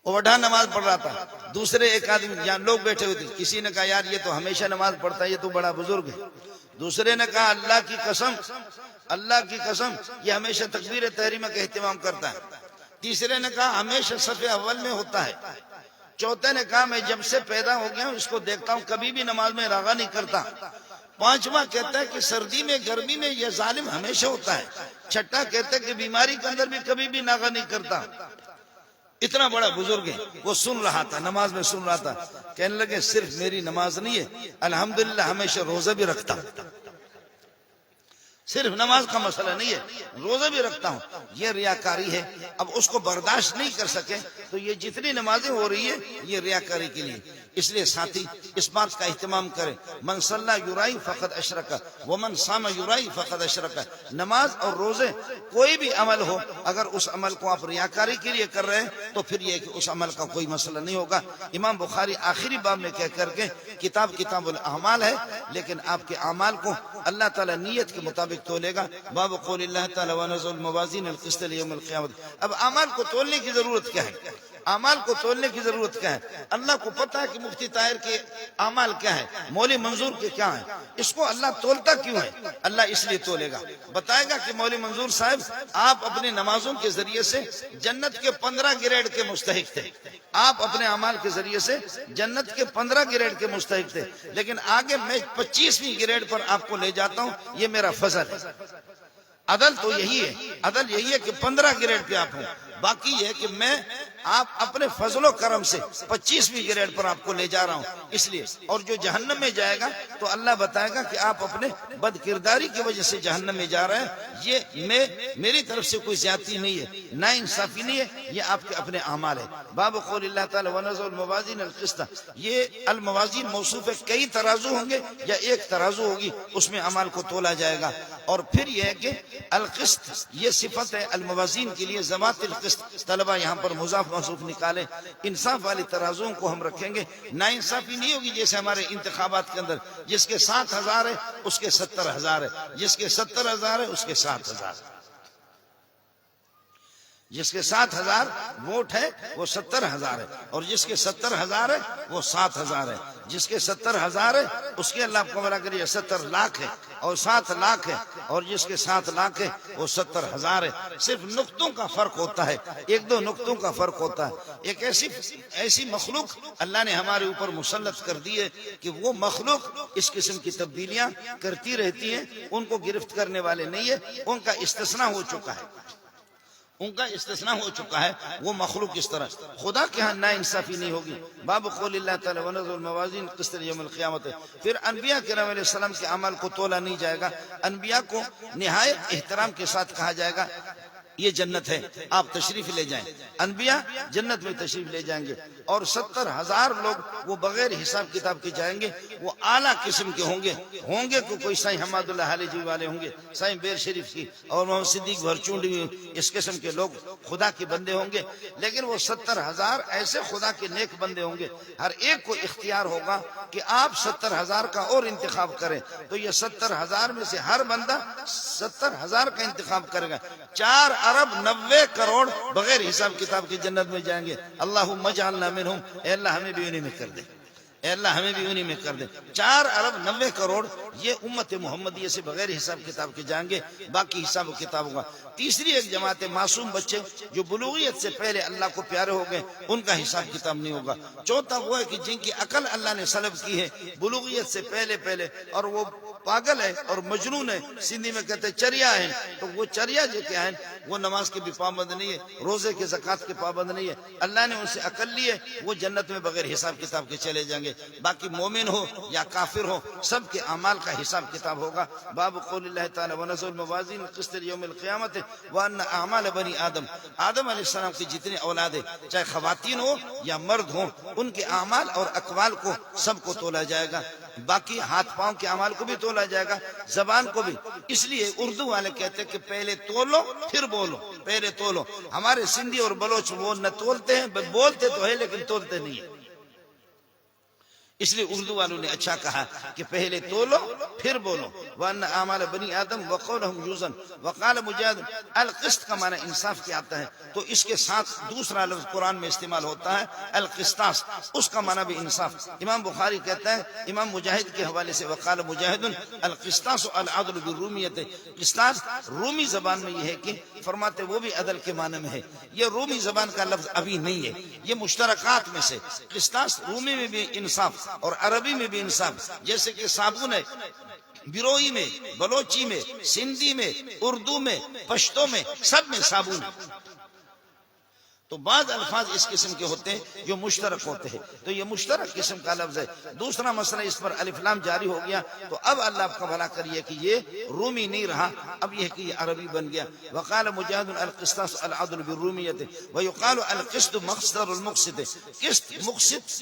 وہ وڈھا نماز پڑھ رہا تھا, دوسرے ایک آدمی یہاں لوگ بیٹھے ہوئے تھے, کسی نے کہا یار یہ تو ہمیشہ نماز پڑھتا ہے, یہ تو بڑا بزرگ ہے. دوسرے نے کہا اللہ کی قسم یہ ہمیشہ تکبیر تحریمہ کا اہتمام کرتا ہے. تیسرے نے کہا ہمیشہ صف اول میں ہوتا ہے. چوتھے نے کہا میں جب سے پیدا ہو گیا ہوں اس کو دیکھتا ہوں کبھی بھی نماز میں راغا نہیں کرتا. پانچواں کہتا ہے کہ سردی میں گرمی میں یہ ظالم ہمیشہ ہوتا ہے. چھٹا کہتا ہے کہ بیماری کے اندر بھی کبھی بھی ناغا نہیں کرتا. اتنا بڑا بزرگ ہے, وہ سن رہا تھا, نماز میں سن رہا تھا. کہنے لگے صرف میری نماز نہیں ہے, الحمدللہ ہمیشہ روزہ بھی رکھتا ہوں. صرف نماز کا مسئلہ نہیں ہے, روزہ بھی رکھتا ہوں. یہ ریاکاری ہے. اب اس کو برداشت نہیں کر سکے تو یہ جتنی نمازیں ہو رہی ہے یہ ریاکاری کے لیے. اس لیے ساتھی اس بات کا اہتمام کریں, من صلی یرائی فقد اشرک ومن صام یرائی فقد اشرک. نماز اور روزے کوئی بھی عمل ہو, اگر اس عمل کو آپ ریاکاری کے لیے کر رہے ہیں تو پھر یہ کہ اس عمل کا کوئی مسئلہ نہیں ہوگا. امام بخاری آخری باب میں کہہ کر کے کتاب الاعمال ہے, لیکن آپ کے اعمال کو اللہ تعالیٰ نیت کے مطابق تولے گا. باب قول اللہ تعالیٰ ونضع الموازین القسط لیوم القیامت. اب اعمال کو تولنے کی ضرورت کیا ہے؟ اعمال کو تولنے کی ضرورت کیا ہے؟ اللہ کو پتہ ہے کہ مفتی طاہر کے اعمال کیا ہے, مولوی منظور کے کیا ہیں. اس کو اللہ تولتا کیوں ہے؟ اللہ اس لیے تولے گا, بتائے گا کہ مولوی منظور صاحب آپ اپنی نمازوں کے ذریعے سے جنت کے 15 گریڈ کے مستحق تھے. آپ اپنے اعمال کے ذریعے سے جنت کے 15 گریڈ کے مستحق تھے, لیکن آگے میں 25ویں گریڈ پر آپ کو لے جاتا ہوں, یہ میرا فضل ہے. عدل تو یہی ہے, عدل یہی ہے کہ 15 گریڈ پہ آپ ہوں. باقی یہ کہ میں آپ اپنے فضل و کرم سے 25ویں گریڈ پر آپ کو لے جا رہا ہوں. اس لیے اور جو جہنم میں جائے گا تو اللہ بتائے گا کہ آپ اپنے بد کرداری کی وجہ سے جہنم میں جا رہے ہیں. یہ میری طرف سے کوئی زیادتی نہیں ہے, نا انصافی نہیں ہے, یہ آپ کے اپنے اعمال ہے. باب قول اللہ تعالی ونضع الموازین القسط. یہ الموازین موصوف ہے, کئی ترازو ہوں گے یا ایک ترازو ہوگی, اس میں اعمال کو تولا جائے گا. اور پھر یہ ہے کہ القسط یہ صفت ہے الموازین کے لیے, ذوات القسط. طلبہ یہاں پر مضاف موصوف نکالیں. انصاف والی ترازوؤں کو ہم رکھیں گے, نا انصافی نہیں ہوگی جیسے ہمارے انتخابات کے اندر جس کے 7,000 ہے اس کے 70,000 ہے, جس کے 70,000 ہے اس کے 7,000. جس کے 7,000 ووٹ ہے وہ 70,000 ہے, اور جس کے 70,000 ہے وہ 7,000 ہے. جس کے 70,000 ہے اس کے اللہ کو بڑا کریے 70 لاکھ ہے, اور 7 لاکھ ہے, اور جس کے 7 لاکھ ہے وہ 70,000 ہے. صرف نقطوں کا فرق ہوتا ہے, 1-2 نقطوں کا فرق ہوتا ہے. ایک ایسی مخلوق اللہ نے ہمارے اوپر مسلط کر دی ہے کہ وہ مخلوق اس قسم کی تبدیلیاں کرتی رہتی ہیں, ان کو گرفت کرنے والے نہیں ہے, ان کا استثناء ہو چکا ہے. ان کا استثناء ہو چکا ہے. وہ مخلوق اس طرح خدا کے ہاں نا انصافی نہیں ہوگی. باب قول اللہ تعالی ونضع الموازین القسط یوم القیامت. پھر انبیاء کرام علیہ السلام کے اعمال کو تولا نہیں جائے گا. انبیاء کو نہایت احترام کے ساتھ کہا جائے گا یہ جنت ہے, آپ تشریف لے جائیں. انبیاء جنت میں تشریف لے جائیں گے, اور 70,000 لوگ وہ بغیر حساب کتاب کے جائیں گے. وہ اعلیٰ قسم کے ہوں گے تو کوئی سائیں حماد اللہ حالی والے ہوں گے, سائیں بیر شریف کی اور محمد صدیق بھرچونڈی, اس قسم کے لوگ خدا کے بندے ہوں گے. لیکن وہ 70,000 ایسے خدا کے نیک بندے ہوں گے. ہر ایک کو اختیار ہوگا کہ آپ 70,000 کا اور انتخاب کریں, تو یہ 70,000 میں سے ہر بندہ 70,000 کا انتخاب کرے گا. 4 ارب 90 کروڑ بغیر حساب کتاب کی جنت میں جائیں گے. اللہم اجعلنا منہم, اے اللہ ہمیں بھی انہی میں کر دے, اے اللہ ہمیں بھی انہی میں کر دے. 4 ارب 90 کروڑ یہ امت محمدیہ سے بغیر حساب کتاب کے جائیں گے, باقی حساب و کتاب ہوگا. تیسری ایک جماعت معصوم بچے جو بلوغیت سے پہلے اللہ کو پیارے ہو گئے, ان کا حساب کتاب نہیں ہوگا. چوتھا وہ ہے کہ جن کی عقل اللہ نے سلب کی ہے بلوغیت سے پہلے, اور وہ پاگل ہے اور مجنون ہے, سندھی میں کہتے چریا ہے. تو وہ چریا جو کیا ہے وہ نماز کے بھی پابند نہیں ہے, روزے کے زکوٰۃ کے پابند نہیں ہے. اللہ نے ان سے عقل لی ہے, وہ جنت میں بغیر حساب کتاب کے چلے جائیں گے. باقی مومن ہو یا کافر ہو سب کے اعمال کا حساب کتاب ہوگا. باب قول اللہ تعالی ونضع الموازین القسط یوم القیامت وان اعمال بنی آدم. آدم علیہ السلام کی جتنے اولاد ہیں چاہے خواتین ہو یا مرد ہوں, ان کے اعمال اور اقوال کو سب کو تولا جائے گا. باقی ہاتھ پاؤں کے اعمال کو بھی تولا جائے گا, زبان کو بھی. اس لیے اردو والے کہتے ہیں کہ پہلے تولو پھر بولو, پہلے تولو. ہمارے سندھی اور بلوچ وہ نہ تولتے ہیں, بولتے تو ہے لیکن تولتے نہیں ہیں. اس لیے اردو والوں نے اچھا کہا کہ پہلے تولو پھر بولو. وَأَنَّ أَعْمَالَ بَنِي آدم وَقَوْلَهُمْ يُوزَنُ. وَقَالَ مجاہد القسط کا معنی انصاف کیا آتا ہے تو اس کے ساتھ دوسرا لفظ قرآن میں استعمال ہوتا ہے القسطاس، اس کا معنی بھی انصاف. امام بخاری کہتا ہے امام مجاہد کے حوالے سے وقال مجاہد القسطاس العدل بالرومیت. قسطاس رومی زبان میں یہ ہے کہ فرماتے وہ بھی عدل کے معنی میں ہے. یہ رومی زبان کا لفظ ابھی نہیں ہے، یہ مشترکات میں سے. قسطاس رومی میں بھی انصاف اور عربی میں بھی انصاف، جیسے کہ صابن ہے بروئی میں، بلوچی میں، سندھی میں، اردو میں، پشتو میں، سب میں صابن. تو بعض الفاظ اس قسم کے ہوتے ہیں جو مشترک ہوتے ہیں، تو یہ مشترک قسم کا لفظ ہے. دوسرا مسئلہ اس پر الف لام جاری ہو گیا تو اب اللہ آپ کا بھلا کریے کہ یہ رومی نہیں رہا، اب یہ کہ یہ عربی بن گیا. وقال مجاہد القسطاس العدل بالرومیت ويقال القسط مصدر المقسط. قسط مقسط،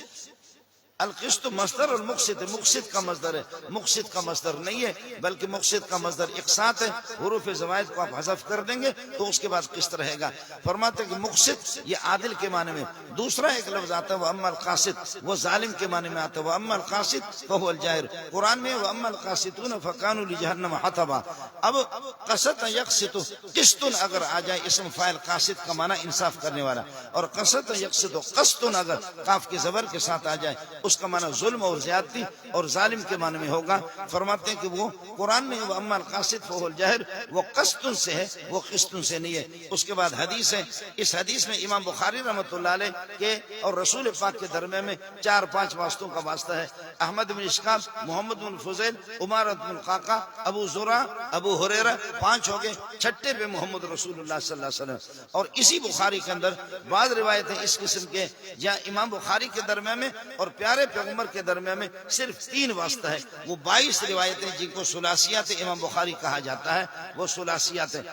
القسط مصدر المقسط، مقسط کا مصدر ہے، مقسط کا مصدر نہیں ہے بلکہ مقسط کا مصدر اقساط ہے. حروف زوائد کو آپ حذف کر دیں گے تو اس کے بعد قسط رہے گا. فرماتے ہیں کہ مقسط یہ عادل کے معنی میں. دوسرا ایک لفظ آتا ہے واما القاسط، وہ ظالم کے معنی میں آتا ہے. واما القاسط فهو الجائر. قرآن میں واما القاسطون فكانوا لجهنم حطبا. اب قسط یقسط، قسط اگر آ جائے اسم فاعل قاسط کا معنی انصاف کرنے والا، اور قسط یقسط قسط اگر قاف کے زبر کے ساتھ آ جائے اس کا معنی ظلم اور زیادتی اور ظالم کے معنی میں ہوگا. فرماتے ہیں کہ وہ قرآن میں واما القاسط فهو الجاهر وہ قسط سے ہے، وہ قسط سے نہیں ہے. اس کے بعد حدیث ہے، اس حدیث میں امام بخاری رحمۃ اللہ علیہ کے اور رسول پاک کے درمیان میں 4-5 واسطوں کا واسطہ ہے. احمد بن اشکاب، محمد بن فضیل، عمارت بن قاقا، ابو زرع، ابو ہریرہ، 5 ہو گئے. چھٹے پہ محمد رسول اللہ صلی اللہ علیہ وسلم. اور اسی بخاری کے اندر بعض روایتیں اس قسم کے جہاں امام بخاری کے درمیان میں اور پیارے پیغمبر کے درمیان میں صرف 3 واسطہ ہے. وہ 22 روایتیں جن کو ثلاثیات امام بخاری کہا جاتا ہے وہ ثلاثیات ہیں.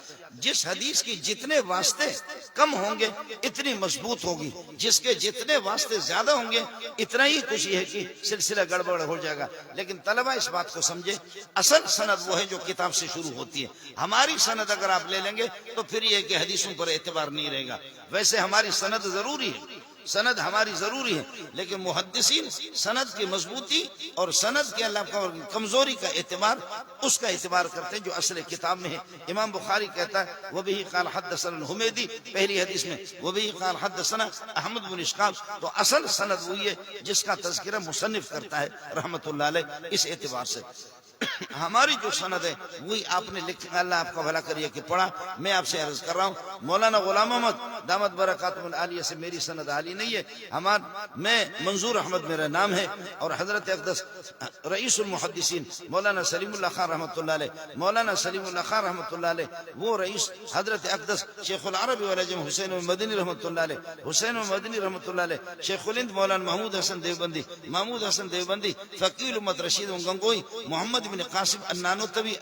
جس حدیث کی جتنے واسطے کم ہوں گے اتنی مضبوط ہوگی، جس کے جتنے واسطے زیادہ ہوں گے اتنا ہی خوشی ہے کہ سلسلہ گڑبڑ ہو جائے گا. لیکن طلبہ اس بات کو سمجھے اصل سند وہ ہے جو کتاب سے شروع ہوتی ہے. ہماری سند اگر آپ لے لیں گے تو پھر یہ کہ حدیثوں پر اعتبار نہیں رہے گا. ویسے ہماری سند ضروری ہے، سند ہماری ضروری ہے، لیکن محدثین سند کی مضبوطی اور سند کے اللہ کا کمزوری کا اعتبار اس کا اعتبار کرتے ہیں جو اصل کتاب میں ہے. امام بخاری کہتا ہے وبہ قال حدثنا الحمیدی، پہلی حدیث میں وبہ قال حدثنا احمد بن اشکاب. تو اصل سند وہی ہے جس کا تذکرہ مصنف کرتا ہے رحمۃ اللہ علیہ. اس اعتبار سے ہماری جو سند ہے وہی آپ نے لکھا، اللہ آپ کا بھلا کریے کہ پڑھا. میں آپ سے عرض کر رہا ہوں مولانا غلام احمد دامت برکاتہم العالیہ سے میری سند عالی نہیں ہے. میں منظور احمد میرا نام ہے، اور حضرت اقدس رئیس المحدثین مولانا سلیم اللہ خان رحمۃ اللہ علیہ، مولانا سلیم اللہ خان رحمۃ اللہ علیہ وہ رئیس حضرت اقدس شیخ العرب والعجم حسین مدنی رحمۃ اللہ علیہ، حسین مدنی رحمۃ اللہ علیہ، شیخ الہند مولانا محمود حسن دیوبندی، محمود حسن دیوبندی، فقیہ الامت رشید گنگوئی، محمد بن قاسم النانوتوی،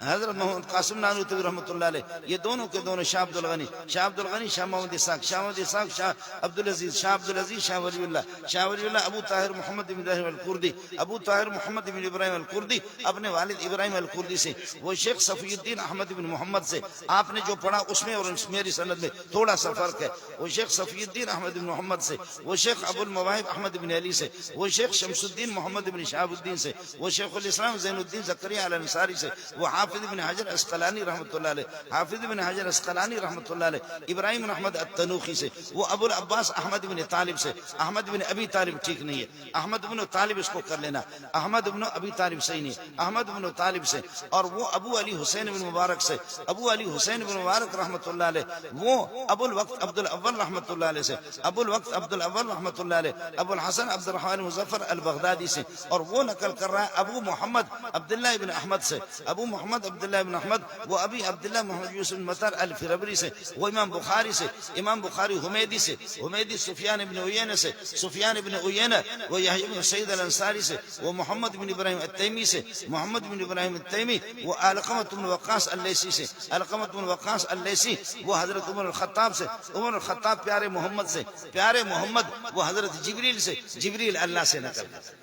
حضرت محمد قاسم نانوتوی رحمۃ اللہ علیہ. یہ دونوں کے دونوں شاہ عبد الغنی، شاہ عبد الغنی، شاہ محمد اسحاق، شاہ محمد اسحاق، شاہ عبد العزیز، شاہ عبد العزیز، شاہ ولی اللہ، شاہ ولی اللہ، ابو طاہر محمد بن ابراہیم الکردی، ابو طاہر محمد بن ابراہیم الکردی اپنے والد ابراہیم الکردی سے. وہ شیخ صفی الدین احمد بن محمد سے آپ نے جو پڑھا اس میں اور میری سند میں تھوڑا سا فرق ہے. وہ شیخ صفی الدین احمد بن محمد سے، وہ شیخ ابو المواہب احمد بن علی سے، وہ شیخ شمس الدین محمد بن شہاب الدین سے، وہ شیخ الاسلام زین الدین زکریا الانصاری سے، وہ حافظ بن حجر اسقلانی رحمۃ اللہ علیہ، حافظ بن حجر اسقلانی رحمۃ اللہ علیہ، ابراہیم بن احمد التنوخی سے، وہ ابو العباس احمد بن طالب سے. احمد بن ابی طالب ٹھیک نہیں ہے، احمد بن طالب اس کو کر لینا، احمد بن ابی طالب صحیح نہیں، احمد بن طالب سے. اور وہ ابو علی حسین بن مبارک سے، ابو علی حسین بن مبارک رحمۃ اللہ علیہ، وہ ابو الوقت عبد الاول رحمۃ اللہ علیہ سے، ابو الوقت عبد الاول رحمۃ اللہ علیہ، ابو الحسن عبد الرحمن مظفر البغدادی سے. اور وہ نقل کر رہا ہے ابو محمد عبداللہ ابن احمد سے، ابو محمد عبداللہ ابن احمد، وہ ابی عبداللہ محمد یوسف مطر الفربری سے، وہ امام بخاری سے، امام بخاری حمیدی سے، حمیدی سفیان ابن عیینہ سے، سفیان ابن عیینہ وہ یحیی بن سعید الانصاری سے، وہ محمد بن ابراہیم التیمی سے، محمد بن ابراہیم التیمی وہ علقمۃ بن وقاص اللیثی سے، علقمۃ بن وقاص اللیثی وہ حضرت عمر الخطاب سے، عمر الخطاب پیارے محمد سے، پیارے محمد وہ حضرت جبریل سے، جبریل اللہ سے نقل کرتے.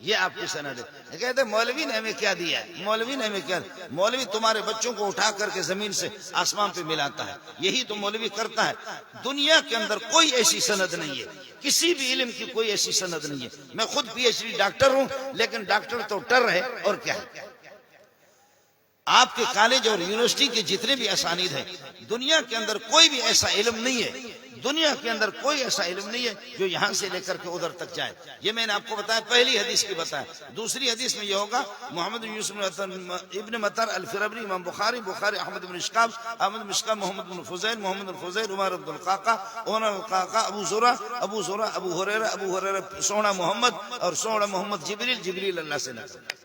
یہ آپ کی سند ہے. کہتے مولوی نے ہمیں کیا دیا ہے؟ مولوی نے ہمیں کیا؟ مولوی تمہارے بچوں کو اٹھا کر کے زمین سے آسمان پہ ملاتا ہے، یہی تو مولوی کرتا ہے. دنیا کے اندر کوئی ایسی سند نہیں ہے، کسی بھی علم کی کوئی ایسی سند نہیں ہے. میں خود پی ایچ ڈی ڈاکٹر ہوں، لیکن ڈاکٹر تو ٹر ہے اور کیا ہے. آپ کے کالج اور یونیورسٹی کے جتنے بھی اسانید ہیں، دنیا کے اندر کوئی بھی ایسا علم نہیں ہے، دنیا کے اندر کوئی ایسا علم نہیں ہے جو یہاں سے لے کر کے ادھر تک جائے. یہ میں نے آپ کو بتایا، پہلی حدیث کی بتایا. دوسری حدیث میں یہ ہوگا محمد بن یوسف ابن مطر الفربری، امام بخاری احمد بن اشکاب، محمد بن فضیل، عمر عبد القاقہ، ابو زرع، ابو ہریرہ سونا محمد، اور سونا محمد جبریل اللہ سے نقل.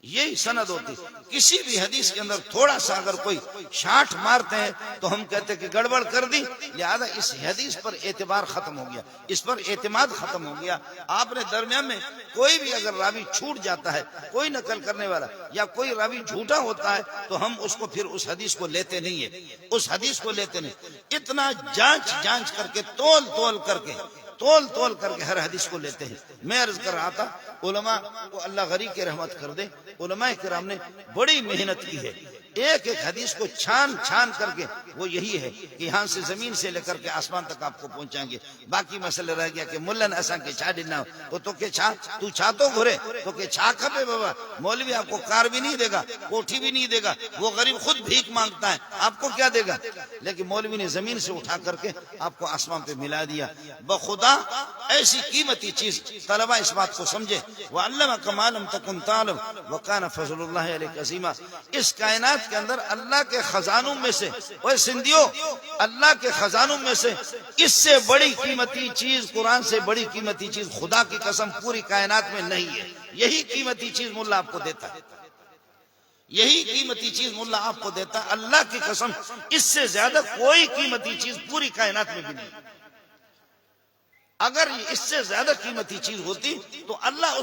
یہی سند ہوتی. کسی بھی حدیث کے اندر تھوڑا سا اگر کوئی شاٹ مارتے ہیں تو ہم کہتے ہیں کہ گڑبڑ کر دی، لہذا اس حدیث پر اعتبار ختم ہو گیا، اس پر اعتماد ختم ہو گیا. آپ نے درمیان میں کوئی بھی اگر راوی چھوٹ جاتا ہے، کوئی نقل کرنے والا یا کوئی راوی جھوٹا ہوتا ہے، تو ہم اس کو پھر اس حدیث کو لیتے نہیں ہے، اس حدیث کو لیتے نہیں. اتنا جانچ کر کے تول کر کے ہر حدیث کو لیتے ہیں. میں عرض کر رہا تھا، علماء کو اللہ غریب کی رحمت کر دے، علماء کرام نے بڑی محنت کی ہے. ایک حدیث کو چھان کر کے وہ یہی ہے کہ یہاں سے زمین سے لے کر کے آسمان تک آپ کو پہنچائیں گے. باقی مسئلہ رہ گیا کہ ملن اساں کے چھا ڈنا تو کہ چھا تو چھا تو گھرے تو کہ چھا کھپے بابا. مولوی آپ کو کار بھی نہیں دے گا، کوٹھی بھی نہیں دے گا، وہ غریب خود بھیک مانگتا ہے، آپ کو کیا دے گا؟ لیکن مولوی نے زمین سے اٹھا کر کے آپ کو آسمان پہ ملا دیا. بخدا ایسی قیمتی چیز طلبہ اس بات کو سمجھے. وعلمک ما لم تکن تعلم وکان فضل اللہ علیک عظیما. اس کائنات کے اندر اللہ کے خزانوں میں سے، اوے سندھیو، اللہ کے خزانوں میں سے اس سے بڑی قیمتی چیز، قرآن سے بڑی قیمتی چیز خدا کی قسم پوری کائنات میں نہیں ہے. یہی قیمتی چیز ملا آپ کو دیتا ہے، یہی قیمتی چیز ملا آپ کو دیتا ہے. اللہ کی قسم اس سے زیادہ کوئی قیمتی چیز پوری کائنات میں بھی نہیں. اگر اس سے زیادہ قیمتی چیز ہوتی تو اللہ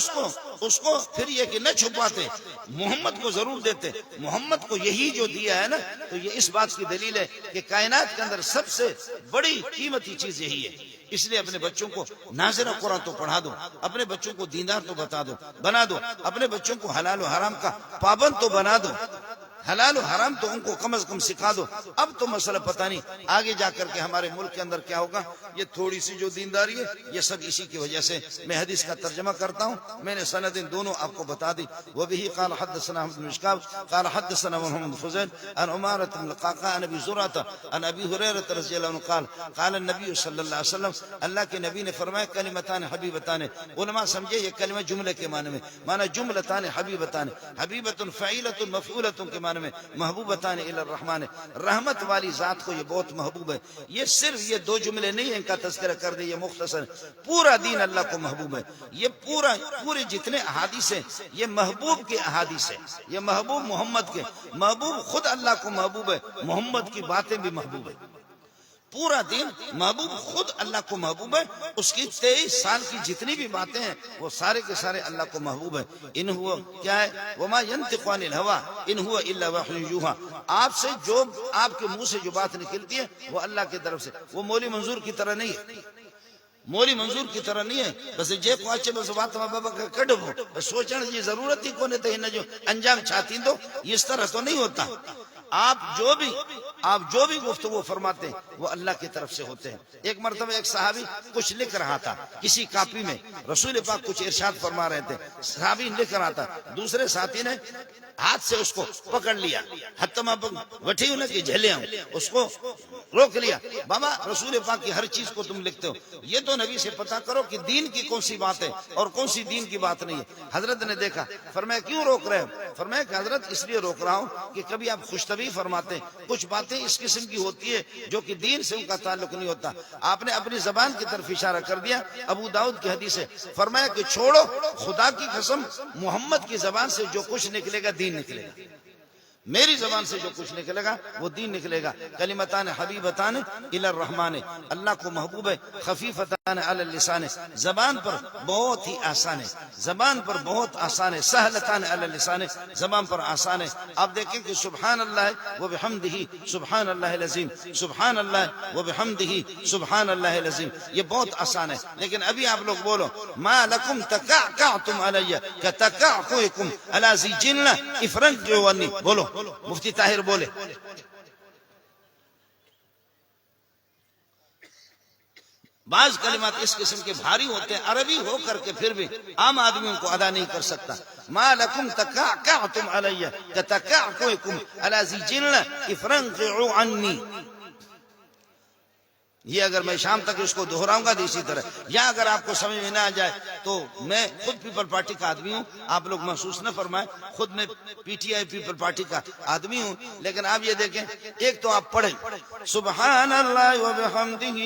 اس کو پھر یہ کہ نہ چھپاتے، محمد کو ضرور دیتے. محمد کو یہی جو دیا ہے نا، تو یہ اس بات کی دلیل ہے کہ کائنات کے اندر سب سے بڑی قیمتی چیز یہی ہے. اس لیے اپنے بچوں کو ناظرہ قرآن تو پڑھا دو، اپنے بچوں کو دیندار تو بنا دو، اپنے بچوں کو حلال و حرام کا پابند تو بنا دو، حلال و حرام تو ان کو کم از کم سکھا دو. اب تو مسئلہ پتہ نہیں آگے جا کر کے ہمارے ملک کے اندر کیا ہوگا. یہ تھوڑی سی جو دینداری ہے یہ سب اسی کی وجہ سے. میں حدیث کا ترجمہ کرتا ہوں، میں نے سندیں دونوں آپ کو بتا دی. وبه قال حدثنا احمد بن مشکاب قال حدثنا محمد بن فضیل عن عمارة بن القعقاع عن ابي زرعة عن ابي هريرة رضی اللہ عنہ قال قال النبي صلی اللہ علیہ وسلم، اللہ کے نبی نے فرمایا کلمتان حبیبتان. علماء سمجھے یہ کلمہ جملے کے معنی میں، معنی جملتان حبیبتان، حبیبۃ فعیلۃ مفعولۃ کے معنی میں، محبوبتان الی الرحمن، رحمت والی ذات کو یہ بہت محبوب ہے. یہ صرف یہ دو جملے نہیں ہیں، ان کا تذکرہ کر دے، یہ مختصر. پورا دین اللہ کو محبوب ہے. یہ پورے جتنے احادیث ہیں یہ محبوب کے احادیث ہیں، یہ محبوب محمد کے. محبوب خود اللہ کو محبوب ہے، محمد کی باتیں بھی محبوب ہے. پورا دین محبوب خود اللہ کو محبوب ہے. اس کی 23 سال کی جتنی بھی باتیں ہیں وہ سارے کے سارے اللہ کو محبوب ہے. ان ہوا کیا ہے، وما ينطق عن الهوى ان هو الا وحی یوحى. آپ سے جو آپ کے منہ سے جو بات نکلتی ہے وہ اللہ کی طرف سے. وہ مولی منظور کی طرح نہیں ہے، مولی منظور کی طرح نہیں ہے. بس جے کو اچھے بس بات بابا کڈو بس سوچنے کی ضرورت ہی کونے تے ان جو انجام چھاتی دو. اس طرح تو نہیں ہوتا. آپ جو بھی گفتگو فرماتے ہیں وہ اللہ کی طرف سے ہوتے ہیں. ایک مرتبہ ایک صحابی کچھ لکھ رہا تھا کسی کاپی میں، رسول پاک کچھ ارشاد فرما رہے تھے، صحابی لکھ رہا تھا، دوسرے ساتھی نے ہاتھ سے اس کو پکڑ لیا، حتما وٹھی انہیں کہ جھلے ہوں، اس کو روک لیا. بابا رسول پاک کی ہر چیز کو تم لکھتے ہو، یہ تو نبی سے پتا کرو کہ دین کی کون سی بات ہے اور کون سی دین کی بات نہیں ہے. حضرت نے دیکھا، فرمایا کیوں روک رہے ہو؟ فرمایا کہ حضرت اس لیے روک رہا ہوں کہ کبھی آپ خوشطبی فرماتے ہیں، کچھ باتیں اس قسم کی ہوتی ہے جو کہ دین سے ان کا تعلق نہیں ہوتا. آپ نے اپنی زبان کی طرف اشارہ کر دیا. ابو داؤد کی حدیث ہے، فرمایا کہ چھوڑو، خدا کی قسم محمد کی زبان سے جو کچھ نکلے گا دین نکلے گا، میری زبان سے جو کچھ نکلے گا وہ دین نکلے گا. کلمتان حبیبتان الی الرحمن، اللہ کو محبوب ہے. خفیفتان علی اللسان، زبان پر بہت ہی آسان ہے، زبان پر بہت آسان ہے، سہلتان علی اللسان، زبان پر آسان ہے۔ آپ دیکھیں کہ سبحان اللہ و بحمدہ سبحان اللہ العظیم، سبحان اللہ و بحمدہ سبحان اللہ العظیم، یہ بہت آسان ہے۔ لیکن ابھی آپ لوگ بولو ما لکم تکعکعتم علی کتکعکعکم علی ذی جنہ افرنجونی، بولو مفتی طاہر بولے۔ بعض کلمات اس قسم کے بھاری ہوتے ہیں، عربی ہو کر کے پھر بھی عام آدمی ان کو ادا نہیں کر سکتا۔ ما لکم تکعکعتم علی کتکعکعکم علی ذی جنہ افرنجعوا عنی، یہ اگر میں شام تک اس کو دہراؤں گا تو اسی طرح، یا اگر آپ کو سمجھ میں نہ آ جائے تو میں خود پیپل پارٹی کا آدمی ہوں، آپ لوگ محسوس نہ فرمائیں، خود میں P T I people party کا آدمی ہوں، لیکن آپ یہ دیکھیں ایک تو آپ پڑھیں سبحان اللہ و بحمدہ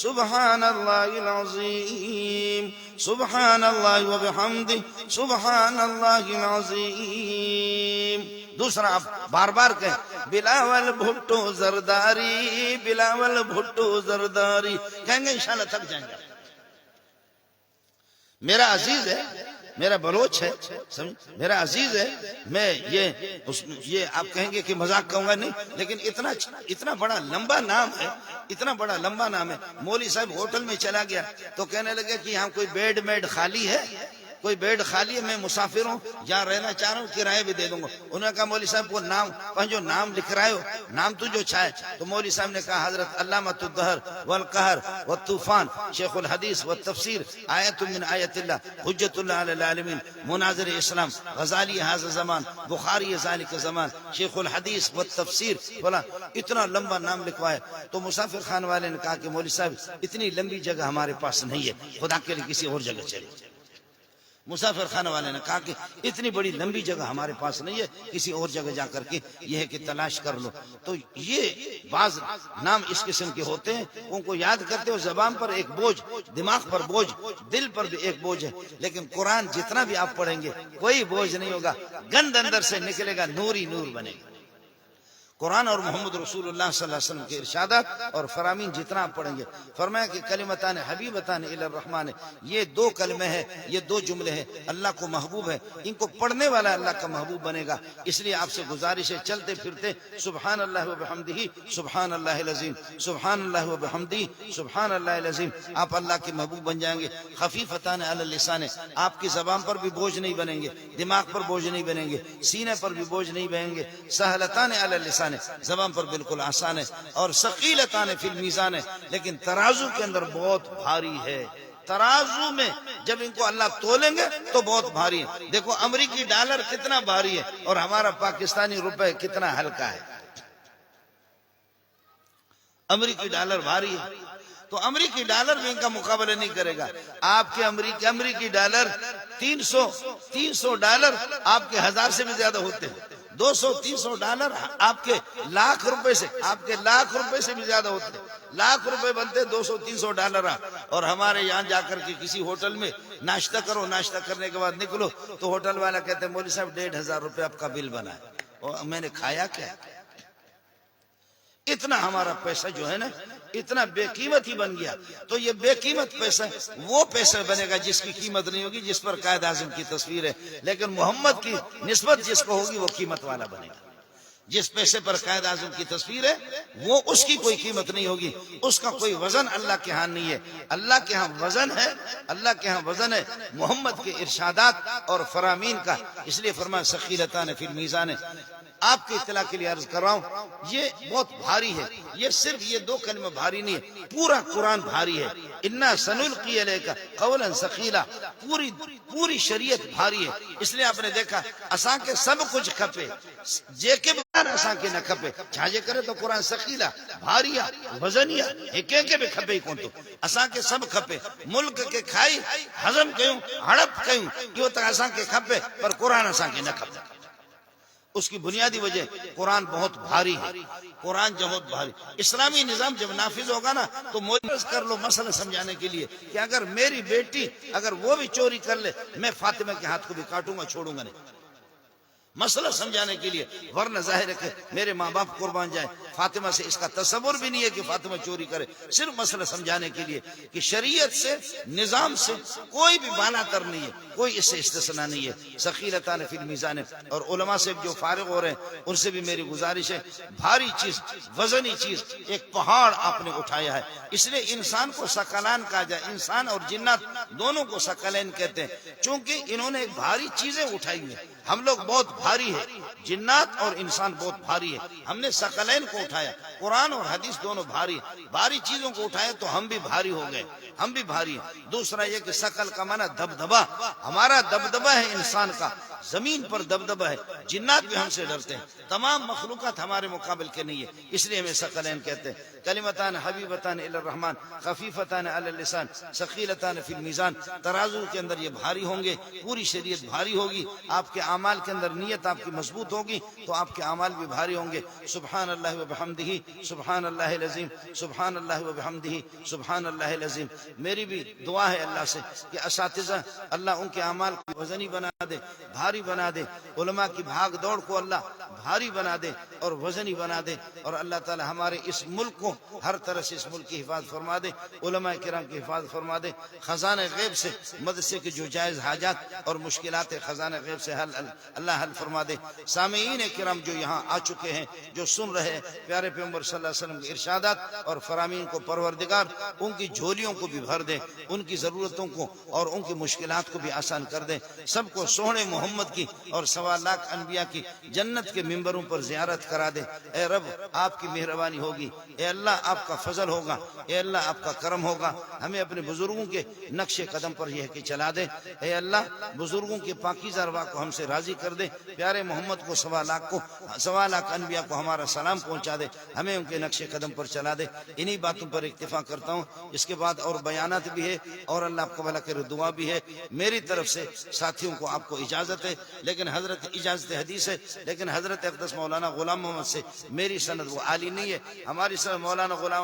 سبحان اللہ العظیم، سبحان اللہ و بحمدہ سبحان اللہ العظیم۔ دوسرا آپ بار بار کہیں بلاول بھٹو زرداری، بلاول بھٹو زرداری، کہیں گے انشاءاللہ تھک جائیں گے۔ میرا عزیز ہے، میرا بلوچ ہے، میرا عزیز ہے، میں یہ آپ کہیں گے کہ مذاق کہوں گا، نہیں، لیکن اتنا بڑا لمبا نام ہے، اتنا بڑا لمبا نام ہے۔ مولوی صاحب ہوٹل میں چلا گیا تو کہنے لگے کہ یہاں کوئی بیڈ میڈ خالی ہے، کوئی بیڈ خالی ہے، میں مسافر ہوں، جہاں رہنا چاہ رہا ہوں، کرایہ بھی دے دوں گا۔ انہوں نے کہا مولوی صاحب کو نام پنجو نام لکھ رہے ہو، نام تو جو چھائے، تو مولوی صاحب نے کہا حضرت علامۃ الدہر والقہر والطوفان شیخ الحدیث والتفسیر آیت من آیت اللہ حجت اللہ علی العالمین مناظر اسلام غزالی ھذا زمان بخاری ذالک زمان شیخ الحدیث والتفسیر فلاں، اتنا لمبا نام لکھوایا۔ تو مسافر خان والے نے کہا کہ مولوی صاحب اتنی لمبی جگہ ہمارے پاس نہیں ہے، خدا کے لیے کسی اور جگہ چلے۔ مسافر خانہ والے نے کہا کہ اتنی بڑی لمبی جگہ ہمارے پاس نہیں ہے، کسی اور جگہ جا کر کے یہ ہے کہ تلاش کر لو۔ تو یہ بعض نام اس قسم کے ہوتے ہیں، ان کو یاد کرتے ہو، زبان پر ایک بوجھ، دماغ پر بوجھ، دل پر بھی ایک بوجھ ہے۔ لیکن قرآن جتنا بھی آپ پڑھیں گے کوئی بوجھ نہیں ہوگا، گند اندر سے نکلے گا، نور ہی نور بنے گا۔ قرآن اور محمد رسول اللہ صلی اللہ علیہ وسلم کے ارشادات اور فرامین جتنا آپ پڑھیں گے، فرمایا کہ کلمتان حبیبتان الی الرحمن، یہ دو کلمے ہیں، یہ دو جملے ہیں، اللہ کو محبوب ہے، ان کو پڑھنے والا اللہ کا محبوب بنے گا۔ اس لیے آپ سے گزارش ہے چلتے پھرتے سبحان اللہ و بحمدہ سبحان اللہ العظیم، سبحان اللہ و بحمدہ سبحان اللہ العظیم، آپ اللہ کے محبوب بن جائیں گے۔ خفیفتان علی اللسان، آپ کی زبان پر بھی بوجھ نہیں بنیں گے، دماغ پر بوجھ نہیں بنیں گے، سینے پر بھی بوجھ نہیں بنیں گے۔ سہلتان علی اللسان، زبان پر بالکل آسان ہے، اور ثقیلتان فی المیزان، لیکن ترازو کے اندر بہت بھاری ہے۔ ترازو میں جب ان کو اللہ تولیں گے تو بہت بھاری ہے۔ دیکھو امریکی ڈالر کتنا بھاری ہے اور ہمارا پاکستانی روپے کتنا ہلکا ہے۔ امریکی ڈالر بھاری ہے تو امریکی ڈالر بھی ان کا مقابلہ نہیں کرے گا۔ آپ کے امریکی ڈالر 300 ڈالر آپ کے 1000 سے بھی زیادہ ہوتے ہیں، 200-300 ڈالر آپ کے لاکھ روپے سے بھی زیادہ ہوتے ہیں۔ لاکھ روپے بنتے 200-300 ڈالر، اور ہمارے یہاں جا کر کے کسی ہوٹل میں ناشتہ کرو، ناشتہ کرنے کے بعد نکلو تو ہوٹل والا کہتے ہیں مولوی صاحب 1500 روپے آپ کا بل بنا ہے، اور میں نے کھایا کیا؟ اتنا ہمارا پیسہ جو ہے نا اتنا بے قیمت ہی بن گیا۔ تو یہ بے قیمت پیسہ وہ پیسہ بنے گا جس کی قیمت نہیں ہوگی، جس پر قائد اعظم کی تصویر ہے، لیکن محمد کی نسبت جس کو ہوگی وہ قیمت والا بنے گا۔ جس پیسے پر قائد اعظم کی تصویر ہے وہ اس کی کوئی قیمت نہیں ہوگی، اس کا کوئی وزن اللہ کے ہاں نہیں ہے۔ اللہ کے ہاں وزن ہے، اللہ کے ہاں وزن ہے محمد کے ارشادات اور فرامین کا۔ اس لیے فرمایا ثقیلتان فی المیزان۔ آپ کی اطلاع کے لیے عرض کر رہا ہوں یہ بہت بھاری ہے، یہ صرف یہ دو کلمہ بھاری نہیں ہے، پورا قرآن بھاری ہے۔ انا سنلقی علیک قولا ثقیلا، پوری شریعت بھاری ہے۔ اس لیے آپ نے دیکھا اساں کے سب کچھ کھپے، جے کے بغیر اساں کے نہ کھپے، چھاجے کرے تو قرآن ثقیلا بھاریا وزنیا ایک کے بھی کھپے کون تو اساں کے سب کھپے، ملک کے کھائی ہضم کیوں ہڑپ کیوں کیوں تک اساں کے کھپے، پر قرآن اساں کے نہ کھپے۔ اس کی بنیادی وجہ قرآن بہت بھاری ہے، قرآن بہت بھاری۔ اسلامی نظام جب نافذ ہوگا نا تو موجز کر لو مسئلہ سمجھانے کے لیے کہ اگر میری بیٹی اگر وہ بھی چوری کر لے میں فاطمہ کے ہاتھ کو بھی کاٹوں گا، چھوڑوں گا نہیں۔ مسئلہ سمجھانے کے لیے، ورنہ ظاہر ہے کہ میرے ماں باپ قربان جائیں، فاطمہ سے اس کا تصور بھی نہیں ہے کہ فاطمہ چوری کرے، صرف مسئلہ سمجھانے کے لیے کہ شریعت سے، نظام سے کوئی بھی بالا تر نہیں ہے، کوئی اس سے استثناء نہیں ہے۔ ثقیلتان فی المیزان، اور علماء سے جو فارغ ہو رہے ہیں ان سے بھی میری گزارش ہے، بھاری چیز، وزنی چیز، ایک پہاڑ آپ نے اٹھایا ہے، اس لیے انسان کو ثقلان کہا جائے، انسان اور جنات دونوں کو ثقلین کہتے ہیں، چونکہ انہوں نے ایک بھاری چیزیں اٹھائی ہیں۔ ہم لوگ بہت بھاری ہے، جنات اور انسان بہت بھاری ہے، ہم نے ثقلین کو اٹھایا، قرآن اور حدیث دونوں بھاری، بھاری چیزوں کو اٹھایا تو ہم بھی بھاری ہو گئے، ہم بھی بھاری ہیں۔ دوسرا یہ کہ ثقل کا معنی دبدبا، ہمارا دبدبا ہے انسان کا، زمین پر دبدبا ہے، جنات بھی ہم سے ڈرتے ہیں، تمام مخلوقات ہمارے مقابل کے نہیں ہے، اس لیے ہمیں ثقلین کہتے ہیں۔ کلمتان حبیبتان الی الرحمن خفیفتان علی اللسان ثقیلتان فی المیزان، ترازو کے اندر یہ بھاری ہوں گے، پوری شریعت بھاری ہوگی، آپ کے اعمال کے اندر نیت آپ کی مضبوط ہوگی تو آپ کے اعمال بھی بھاری ہوں گے۔ سبحان اللہ وبحمدہ، سبحان اللہ العظیم، سبحان اللہ وبحمدہ، سبحان اللہ العظیم۔ میری بھی دعا ہے اللہ سے کہ اساتذہ اللہ ان کے اعمال کو وزنی بنا دے، بھاری بنا دے، علماء کی بھاگ دوڑ کو اللہ بھاری بنا دے اور وزنی بنا دے، اور اللہ تعالی ہمارے اس ملک کو ہر طرح سے اس ملک کی حفاظت فرما دے، علماء کرام کی حفاظت فرما دے، خزانہ غیب سے مدرسے کے جو جائز حاجات اور مشکلات خزانہ غیب سے اللہ حل فرما دے۔ سامعین کرام جو یہاں آ چکے ہیں، جو سن رہے ہیں پیارے پیغمبر صلی اللہ علیہ وسلم کے ارشادات اور فرامین کو، پروردگار ان کی جھولیوں کو بھی بھر دے، ان کی ضرورتوں کو اور ان کی مشکلات کو بھی آسان کر دے، سب کو سونے محمد کی اور 1.25 لاکھ انبیاء کی جنت کے ممبروں پر زیارت کرا دے۔ اے رب آپ کی مہربانی ہوگی، اے اللہ آپ کا فضل ہوگا، اے اللہ آپ کا کرم ہوگا، ہمیں اپنے بزرگوں کے نقش قدم پر یہ کہ چلا دے۔ اے اللہ بزرگوں کے پاکیزہ ارواح کو ہم سے راضی کر دے، پیارے محمد کو 1.25 لاکھ انبیاء کو ہمارا سلام پہنچا دے، ہمیں ان کے نقش قدم پر چلا دے۔ انہی باتوں پر اکتفا کرتا ہوں، اس کے بعد اور بیانات بھی ہے اور اللہ آپ کو بھلا کرے، دعا بھی ہے میری طرف سے۔ ساتھیوں کو آپ کو اجازت ہے، لیکن حضرت اجازت حدیث ہے، لیکن حضرت اقدس مولانا غلام محمد سے میری سند وہ عالی نہیں ہے، ہماری سند مولانا غلام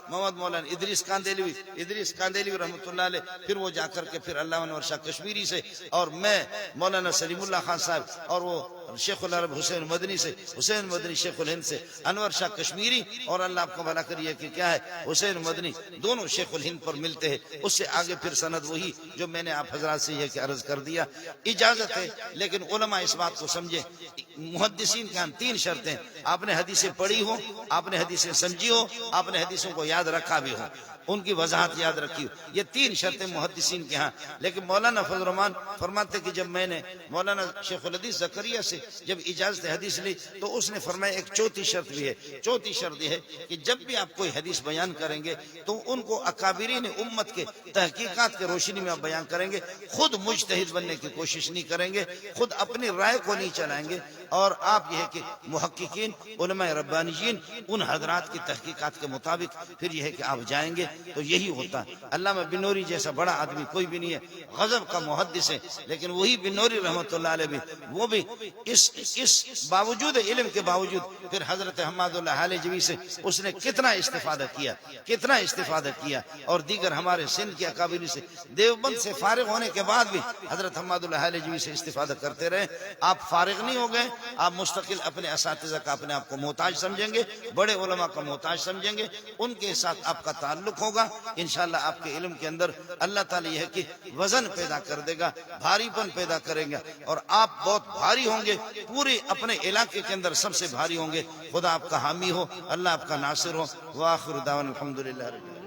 محمد مولانا ادریس کاندیلوی رحمۃ اللہ علیہ، پھر وہ جا کر کے پھر علامہ انور شاہ کشمیری سے، اور میں مولانا سلیم اللہ خان صاحب، اور وہ شیخ العرب حسین مدنی سے، حسین مدنی شیخ الہند سے، انور شاہ کشمیری، اور اللہ آپ کو بھلا کریے کہ کیا ہے حسین مدنی، دونوں شیخ الہند پر ملتے ہیں، اس سے آگے پھر سند وہی جو میں نے آپ حضرات سے یہ کہ عرض کر دیا۔ اجازت ہے، لیکن علماء اس بات کو سمجھے، محدثین کے ہاں 3 شرطیں، آپ نے حدیثیں پڑھی ہو، آپ نے حدیثیں سمجھی ہو، آپ نے حدیثوں کو یاد رکھا بھی ہو، ان کی وضاحت یاد رکھی ہو، یہ 3 شرطیں محدثین کے ہاں۔ لیکن مولانا فضل الرحمان فرماتے کہ جب میں نے مولانا شیخ الحدیث زکریا سے جب اجازت حدیث لی تو اس نے فرمایا ایک چوتھی شرط بھی ہے، چوتھی شرط یہ ہے کہ جب بھی آپ کوئی حدیث بیان کریں گے تو ان کو اکابرین امت کے تحقیقات کے روشنی میں آپ بیان کریں گے، خود مجتہد بننے کی کوشش نہیں کریں گے، خود اپنی رائے کو نہیں چلائیں گے، اور آپ یہ ہے کہ محققین، علماء ربانیین، ان حضرات کی تحقیقات کے مطابق پھر یہ ہے کہ آپ جائیں گے، تو یہی ہوتا ہے۔ علامہ بنوری جیسا بڑا آدمی کوئی بھی نہیں ہے، غضب کا محدث ہے، لیکن وہی بنوری رحمۃ اللہ علیہ بھی، وہ بھی اس باوجود علم کے باوجود پھر حضرت حماد اللہ حالجوی سے اس نے کتنا استفادہ کیا، اور دیگر ہمارے سندھ کے اکابری سے، دیوبند سے فارغ ہونے کے بعد بھی حضرت حماد اللہ حالجوی سے استفادہ کرتے رہے۔ آپ فارغ نہیں ہو گئے، آپ مستقل اپنے اساتذہ کا اپنے آپ کو محتاج سمجھیں گے، بڑے علماء کا محتاج سمجھیں گے، ان کے ساتھ آپ کا تعلق ہوگا، انشاءاللہ آپ کے علم کے اندر اللہ تعالی یہ ہے کہ وزن پیدا کر دے گا، بھاری پن پیدا کریں گا، اور آپ بہت بھاری ہوں گے، پورے اپنے علاقے کے اندر سب سے بھاری ہوں گے۔ خدا آپ کا حامی ہو، اللہ آپ کا ناصر ہو۔ وآخر دعوانا الحمدللہ رب العالمین۔